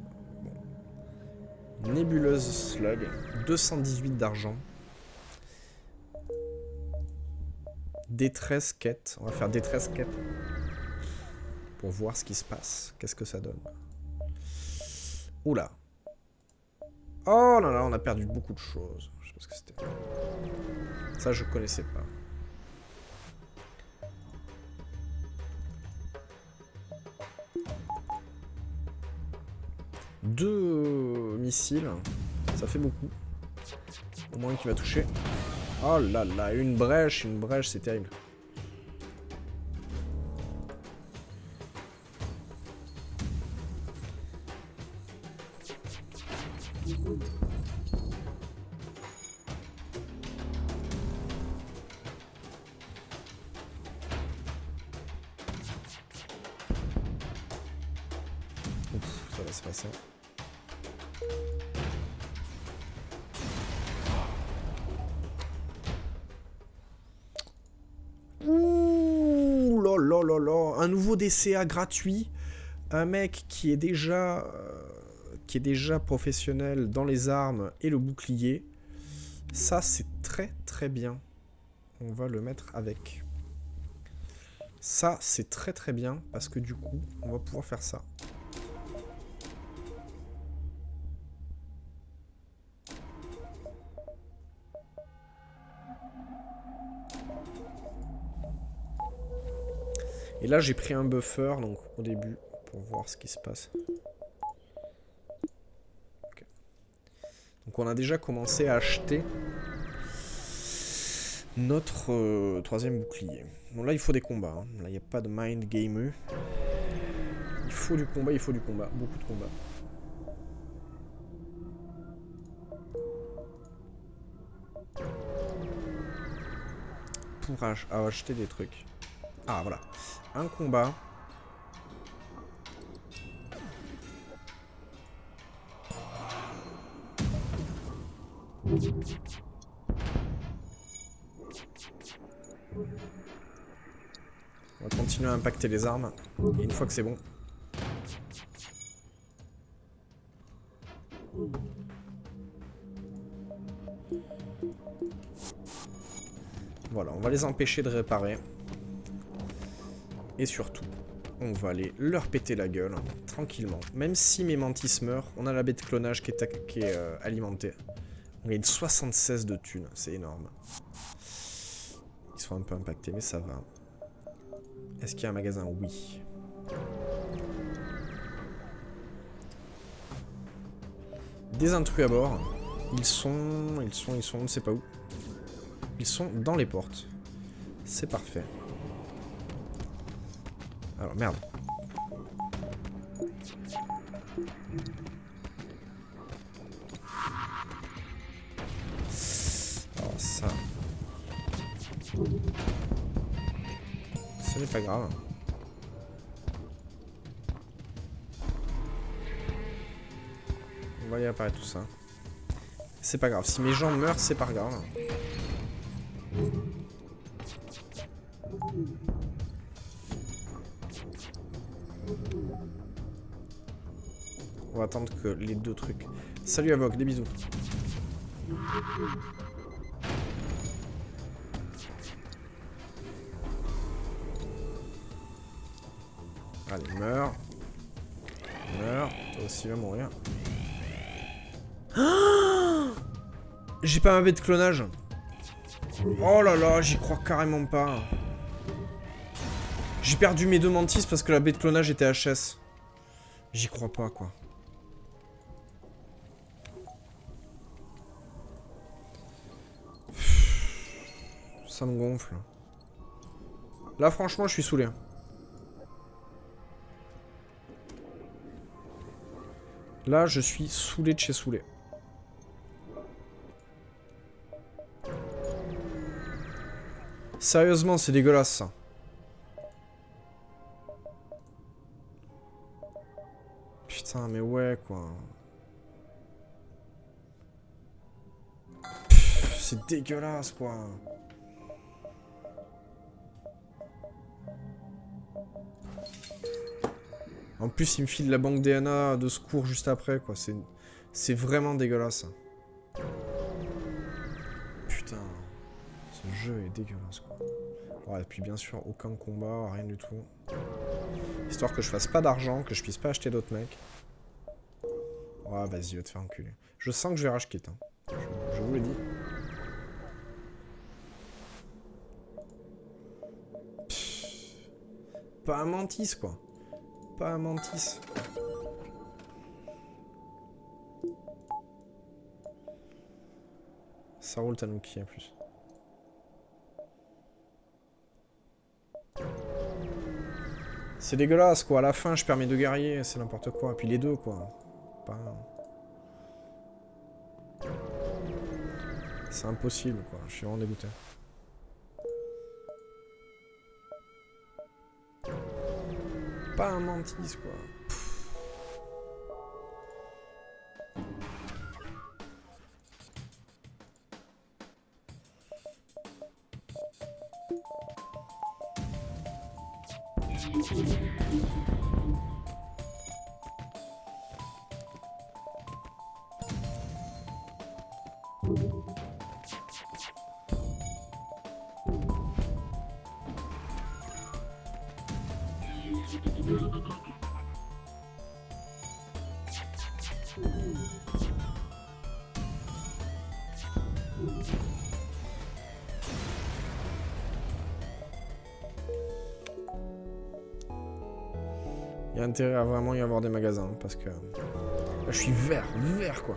Bon. Nébuleuse slug. 218 d'argent. Détresse quête. On va faire détresse quête. Pour voir ce qui se passe. Qu'est-ce que ça donne? Oula. Oh là là, on a perdu beaucoup de choses. Je sais pas ce que c'était. Ça, je connaissais pas. Deux missiles. Ça fait beaucoup. Au moins qui va toucher. Oh là là, une brèche, c'est terrible. Ouf, ça va se passer. Ouh là là là là, un nouveau DCA gratuit. Un mec qui est déjà professionnel dans les armes et le bouclier. Ça, c'est très très bien. On va le mettre avec. Ça, c'est très très bien parce que du coup, on va pouvoir faire ça. Et là, j'ai pris un buffer, donc au début, pour voir ce qui se passe. Okay. Donc on a déjà commencé à acheter notre troisième bouclier. Bon là il faut des combats, hein. Là il n'y a pas de mind game. Il faut du combat, beaucoup de combats. Pour acheter des trucs. Ah voilà, un combat. On va continuer à impacter les armes. Et une fois que c'est bon. Voilà, on va les empêcher de réparer. Et surtout, on va aller leur péter la gueule, tranquillement. Même si mes mantis meurent, on a la baie de clonage qui est alimentée. On gagne 76 de thunes, c'est énorme. Ils sont un peu impactés, mais ça va. Est-ce qu'il y a un magasin? Oui. Des intrus à bord. Ils sont, on ne sait pas où. Ils sont dans les portes. C'est parfait. Alors, merde. Alors ça... Ce n'est pas grave. On va y apparaître tout ça. C'est pas grave. Si mes gens meurent, c'est pas grave. On va attendre que les deux trucs... Salut Avoc, des bisous. Allez, meurs. Meurs. Toi aussi va mourir. J'ai pas ma baie de clonage. Oh là là, j'y crois carrément pas. J'ai perdu mes deux mantis parce que la baie de clonage était HS. J'y crois pas, quoi. Ça me gonfle. Là, franchement, je suis saoulé. Là, je suis saoulé de chez saoulé. Sérieusement, c'est dégueulasse, ça. Putain, mais ouais, quoi. C'est dégueulasse, quoi. En plus, il me file la banque DNA de secours juste après, quoi. C'est vraiment dégueulasse. Putain. Ce jeu est dégueulasse, quoi. Ouais, et puis bien sûr, aucun combat, rien du tout. Histoire que je fasse pas d'argent, que je puisse pas acheter d'autres mecs. Ouais, vas-y, va te faire enculer. Je sens que je vais rage quit, hein. Je vous le dis. Pff. Pas un mantis, quoi. Pas un mantis. Ça roule Tanuki en plus. C'est dégueulasse, quoi. À la fin, je perds mes deux guerriers. C'est n'importe quoi. Et puis les deux, quoi. Pas... C'est impossible, quoi. Je suis vraiment dégoûté. Pas un mantis, quoi. Il y a intérêt à vraiment y avoir des magasins, parce que... Là, je suis vert, quoi.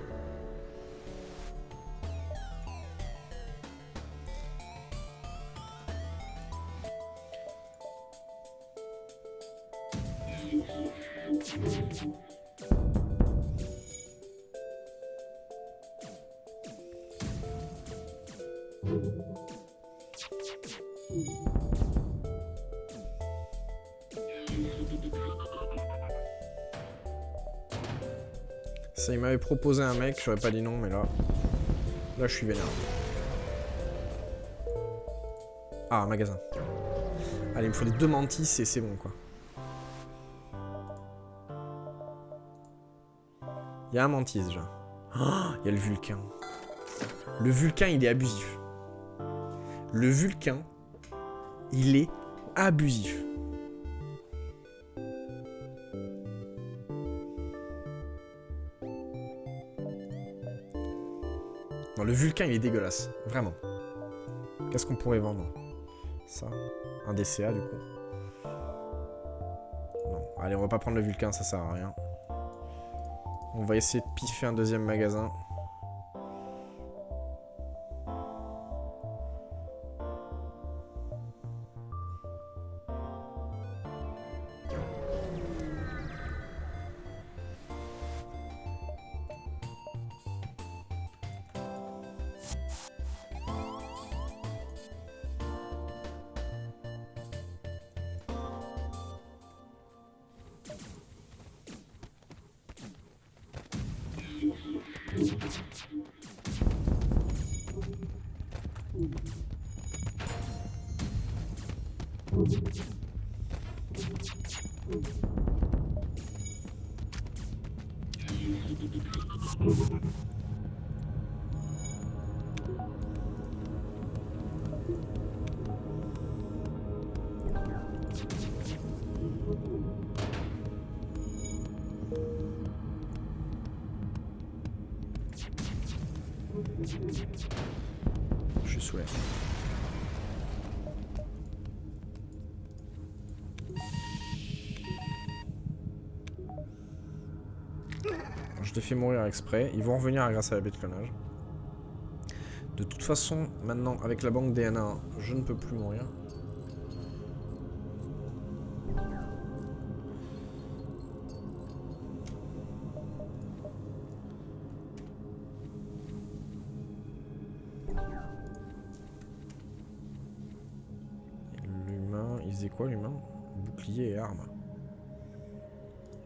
Ça, il m'avait proposé un mec, j'aurais pas dit non, mais là... Là, je suis vénère. Ah, un magasin. Allez, il me faut les 2 mantis et c'est bon, quoi. Il y a un mantis, déjà. Oh, il y a le Vulcain. Le Vulcain, il est abusif. Le Vulcain, il est abusif. Non, le Vulcain, il est dégueulasse. Vraiment. Qu'est-ce qu'on pourrait vendre? Ça. Un DCA, du coup. Non. Allez, on va pas prendre le Vulcain, ça sert à rien. On va essayer de piffer un deuxième magasin. Je suis saoulé. Je les fais mourir exprès. Ils vont revenir grâce à la baie de clonage. De toute façon, maintenant, avec la banque DNA, je ne peux plus mourir. L'humain, il faisait quoi l'humain? Bouclier et arme.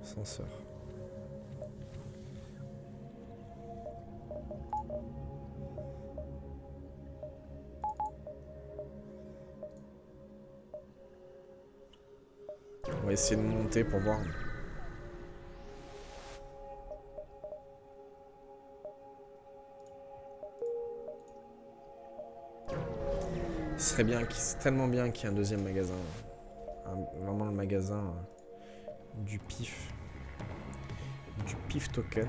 Ascenseur. On va essayer de monter pour voir. Ce serait bien, c'est tellement bien qu'il y ait un deuxième magasin. Vraiment le magasin du pif. Du pif token.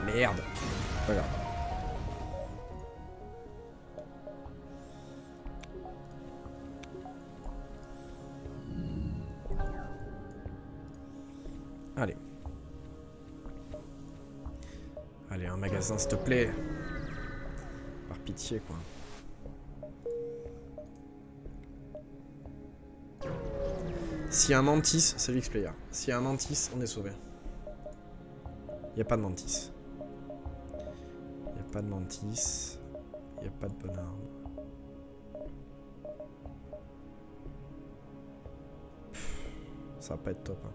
Merde. Regarde. Allez. Allez, un magasin, s'il te plaît. Par pitié, quoi. S'il y a un mantis, c'est l'X-Player. S'il y a un mantis, on est sauvé. Il n'y a pas de mantis. Il n'y a pas de mantis. Il n'y a pas de bonne arme. Ça va pas être top. Hein.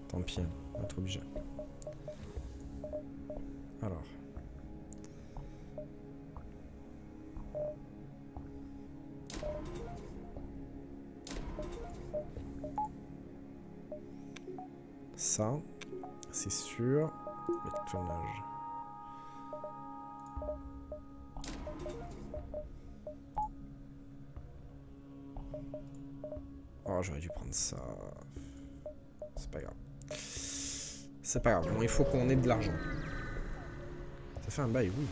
Tant pis, hein, on va être obligé. Alors. Ça, c'est sûr. Le clonage. Oh, j'aurais dû prendre ça. C'est pas grave. C'est pas grave. Bon, il faut qu'on ait de l'argent. Ça fait un bail, oui.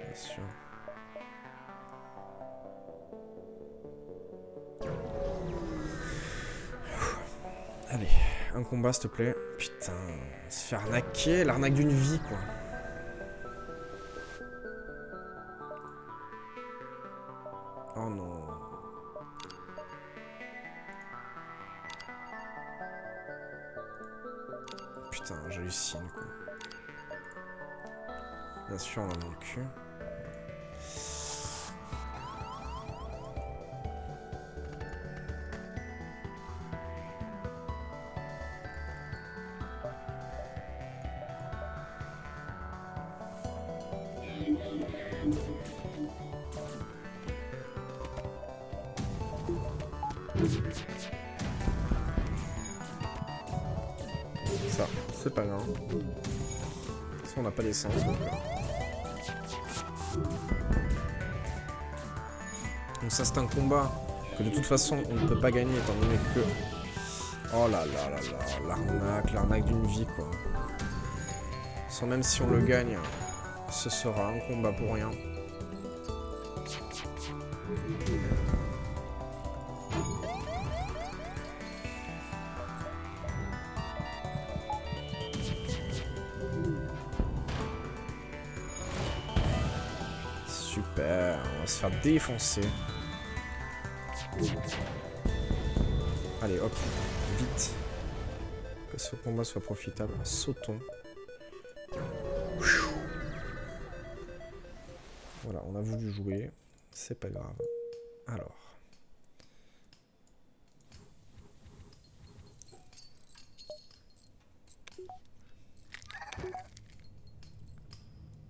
Bien sûr. Allez, un combat s'il te plaît. Putain, se faire arnaquer, l'arnaque d'une vie quoi. Oh non. Putain, j'hallucine quoi. Bien sûr, on en a dans le cul. Ça, c'est pas grave. Si on n'a pas d'essence, donc ça c'est un combat que de toute façon on ne peut pas gagner étant donné que... Oh là là là là, l'arnaque d'une vie quoi. Sans même si on le gagne, ce sera un combat pour rien. Super, on va se faire défoncer. Allez, hop, vite. Que ce combat soit profitable. Sautons. Voilà, on a voulu jouer. C'est pas grave. Alors.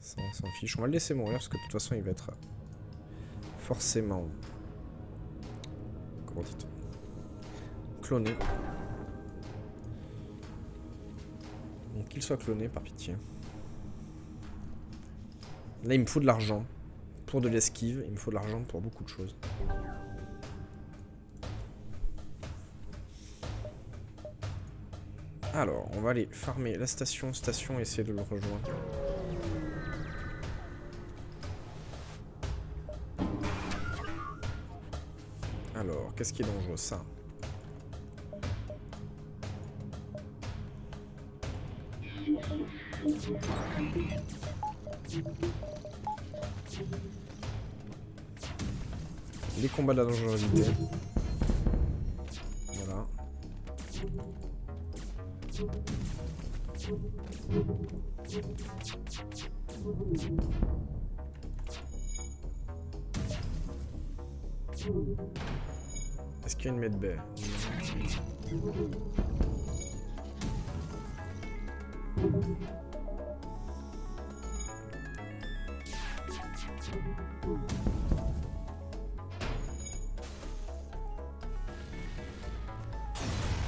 Ça, on s'en fiche. On va le laisser mourir parce que de toute façon, il va être forcément... Comment dit-on? Cloné. Donc qu'il soit cloné, par pitié. Là, il me faut de l'argent pour de l'esquive. Il me faut de l'argent pour beaucoup de choses. Alors, on va aller farmer la station, et essayer de le rejoindre. Alors, qu'est-ce qui est dangereux, ça? Les combats de la dangerosité. Voilà. Est-ce qu'il y a une medbay?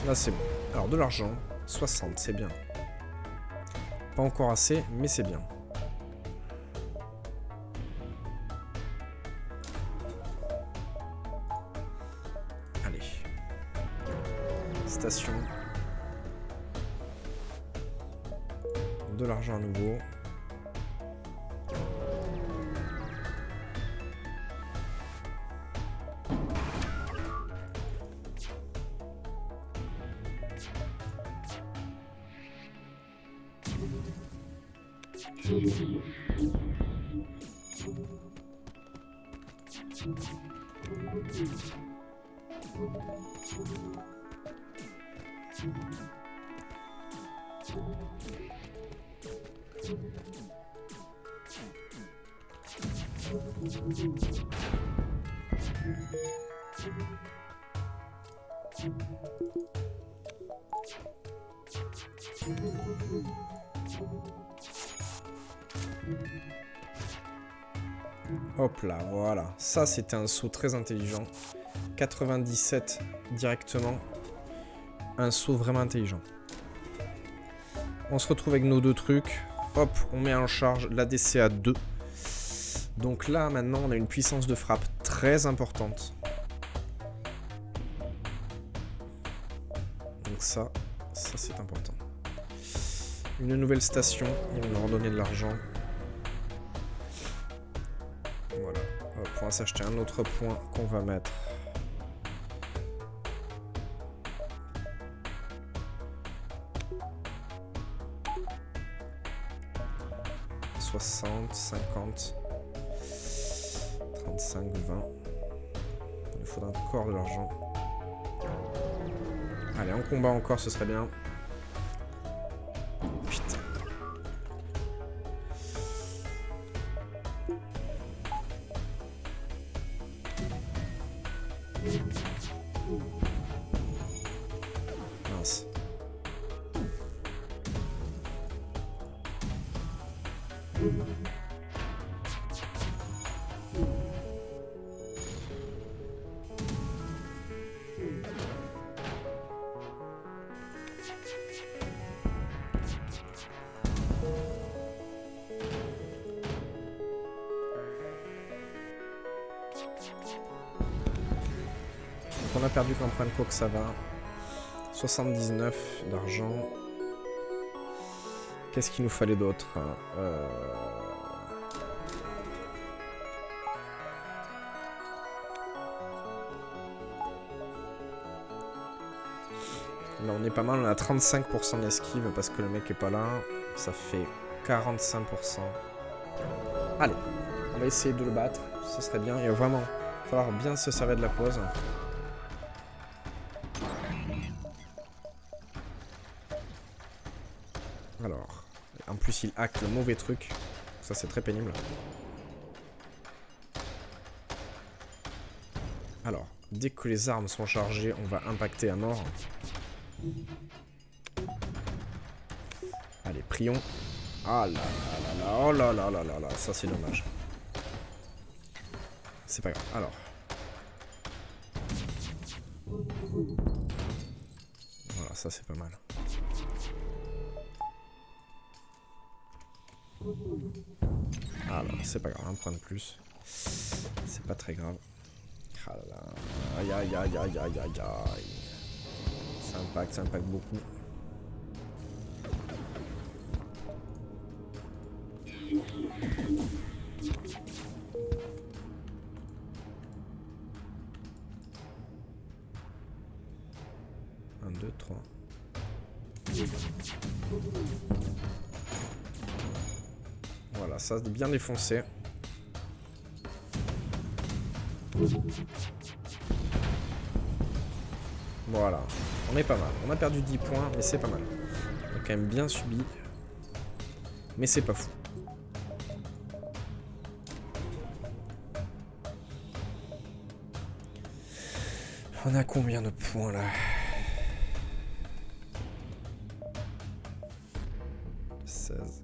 Là c'est bon. Alors de l'argent, 60, c'est bien. Pas encore assez, mais c'est bien. Allez. Station. De l'argent à nouveau. Hop là, voilà. Ça, c'était un saut très intelligent. 97 directement. Un saut vraiment intelligent. On se retrouve avec nos deux trucs. Hop, on met en charge l'ADC à 2. Donc là, maintenant, on a une puissance de frappe très importante. Donc ça c'est important. Une nouvelle station, il va nous redonner de l'argent. Voilà. Hop, on va s'acheter un autre point qu'on va mettre. « 60, 50, 35, 20. Il nous faudra encore de l'argent. Allez, en combat encore, ce serait bien. Putain. Mince. On a perdu qu'en point de coke, ça va. 79 d'argent. Qu'est-ce qu'il nous fallait d'autre? Là, on est pas mal. On a 35% d'esquive parce que le mec est pas là. Ça fait 45%. Allez, on va essayer de le battre. Ce serait bien. Il va vraiment falloir bien se servir de la pause. Alors, en plus il hack le mauvais truc. Ça c'est très pénible. Alors, dès que les armes sont chargées, on va impacter à mort. Allez, prions. Ah là là là là, oh là là là là là, ça c'est dommage. C'est pas grave, alors. Voilà, ça c'est pas mal. Ah là, c'est pas grave, un point de plus. C'est pas très grave. Ah là là. Aïe aïe aïe aïe aïe aïe aïe. Ça impacte beaucoup. Un, deux, trois. Voilà, ça c'est bien défoncé. Voilà, on est pas mal. On a perdu 10 points, mais c'est pas mal. On a quand même bien subi. Mais c'est pas fou. On a combien de points là? 16.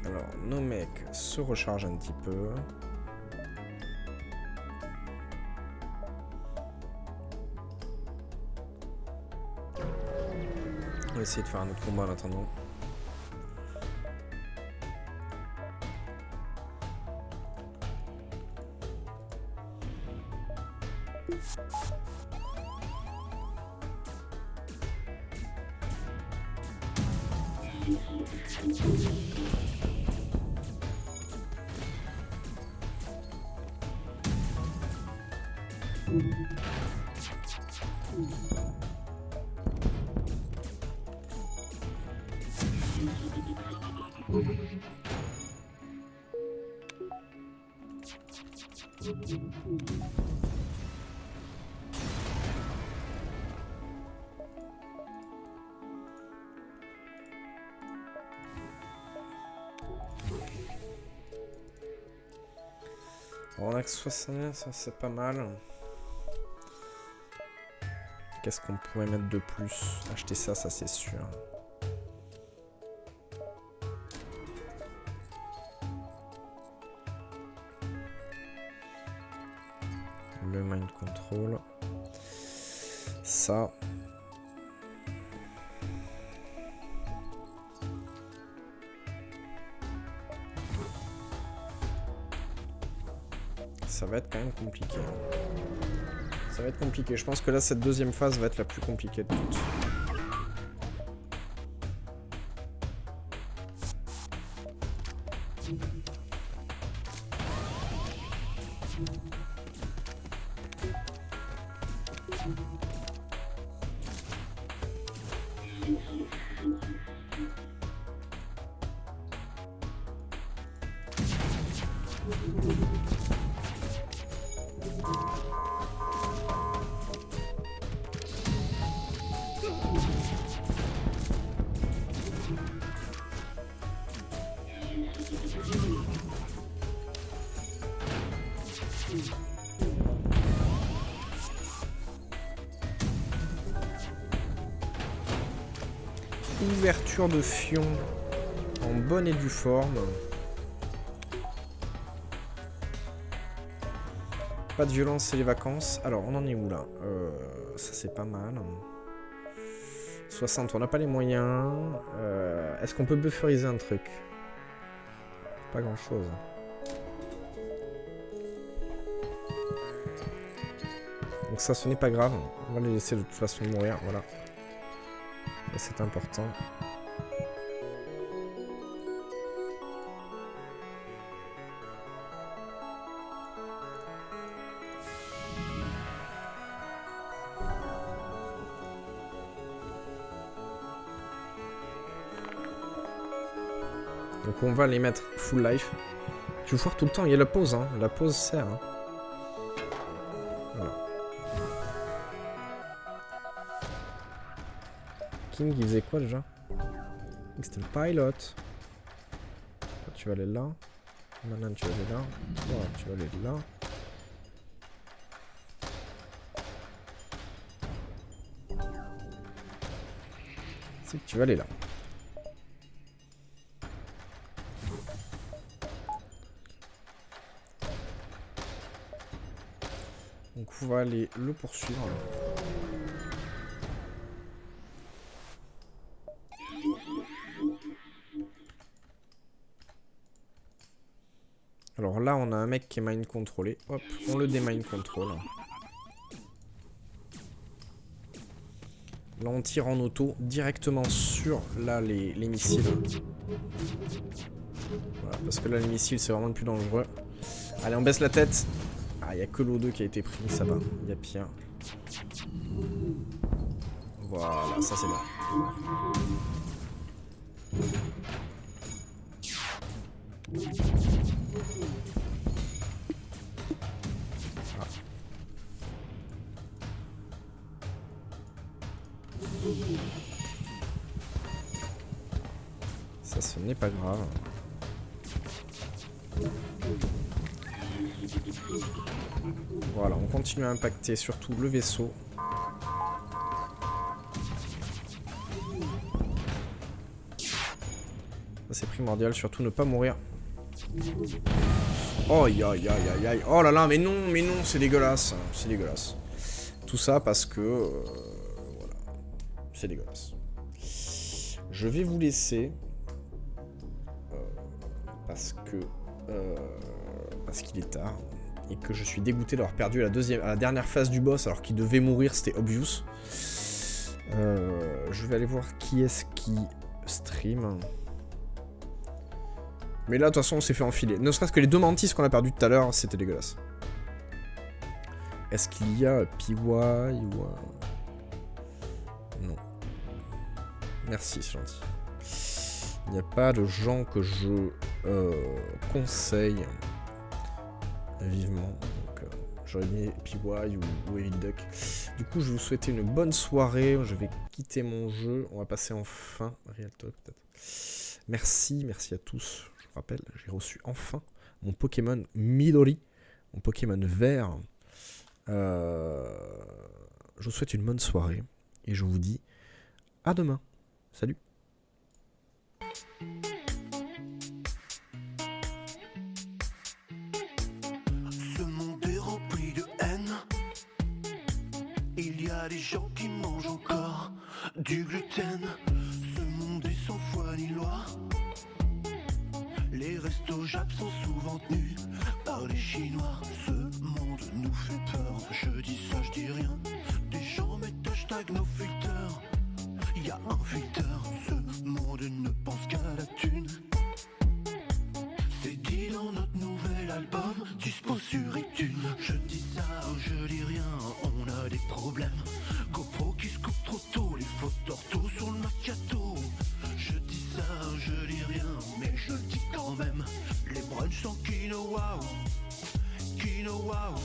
Alors, nos mecs se rechargent un petit peu. On va essayer de faire un autre combat en attendant. On a que 60, ça c'est pas mal. Qu'est-ce qu'on pourrait mettre de plus? Acheter ça, ça c'est sûr. Le mind control. Ça. Ça va être quand même compliqué. Ça va être compliqué. Je pense que là, cette deuxième phase va être la plus compliquée de toutes. Ouverture de fion en bonne et due forme. Pas de violence, c'est les vacances. Alors, on en est où là? Ça c'est pas mal. 60, on n'a pas les moyens. Est-ce qu'on peut bufferiser un truc? Pas grand chose. Donc ça, ce n'est pas grave. On va les laisser de toute façon mourir. Voilà. C'est important. Donc on va les mettre full life. Je vais voir tout le temps, il y a la pause, hein. La pause sert. Hein. Voilà. King il faisait quoi déjà? C'était le pilot. Toi, tu vas aller là. Manan tu vas aller là. Toi tu vas aller là. C'est que tu vas aller là. Donc on va aller le poursuivre. Alors là on a un mec qui est mind contrôlé. Hop, on le démind control. Là on tire en auto directement sur là les missiles. Voilà, parce que là les missiles c'est vraiment le plus dangereux. Allez on baisse la tête. Ah il n'y a que l'O2 qui a été pris, ça va. Il y a pire. Voilà, ça c'est bien. Ah. Ça ce n'est pas grave. Voilà, on continue à impacter surtout le vaisseau. C'est primordial, surtout ne pas mourir. Oh aïe aïe aïe aïe aïe. Oh là là, mais non, c'est dégueulasse. C'est dégueulasse. Tout ça parce que... voilà. C'est dégueulasse. Je vais vous laisser. Parce qu'il est tard. Et que je suis dégoûté d'avoir perdu à la dernière phase du boss alors qu'il devait mourir, c'était obvious. Je vais aller voir qui est-ce qui stream. Mais là, de toute façon, on s'est fait enfiler. Ne serait-ce que les 2 mantis qu'on a perdus tout à l'heure, c'était dégueulasse. Est-ce qu'il y a PY ou... Non. Merci, c'est gentil. Il n'y a pas de gens que je conseille vivement. J'aurais mis PY ou Evil Duck. Du coup, je vais vous souhaiter une bonne soirée. Je vais quitter mon jeu. On va passer enfin. Real Talk, peut-être. Merci à tous. Je vous rappelle, j'ai reçu enfin mon Pokémon Midori, mon Pokémon vert. Je vous souhaite une bonne soirée. Et je vous dis à demain. Salut. Les gens qui mangent encore du gluten. Ce monde est sans foi ni loi. Les restos Jap sont souvent tenus par les Chinois. Ce monde nous fait peur. Je dis ça, je dis rien. Des gens mettent hashtag no filter. Y a un filter. Ce monde ne pense qu'à la thune. C'est dit dans notre nouvel album, dispo sur iTunes. Je dis ça, je dis rien, on a des problèmes. GoPro qui se coupe trop tôt, les fautes d'ortho sur le macchiato. Je dis ça, je dis rien, mais je le dis quand même. Les brunchs sans quinoa, quinoa.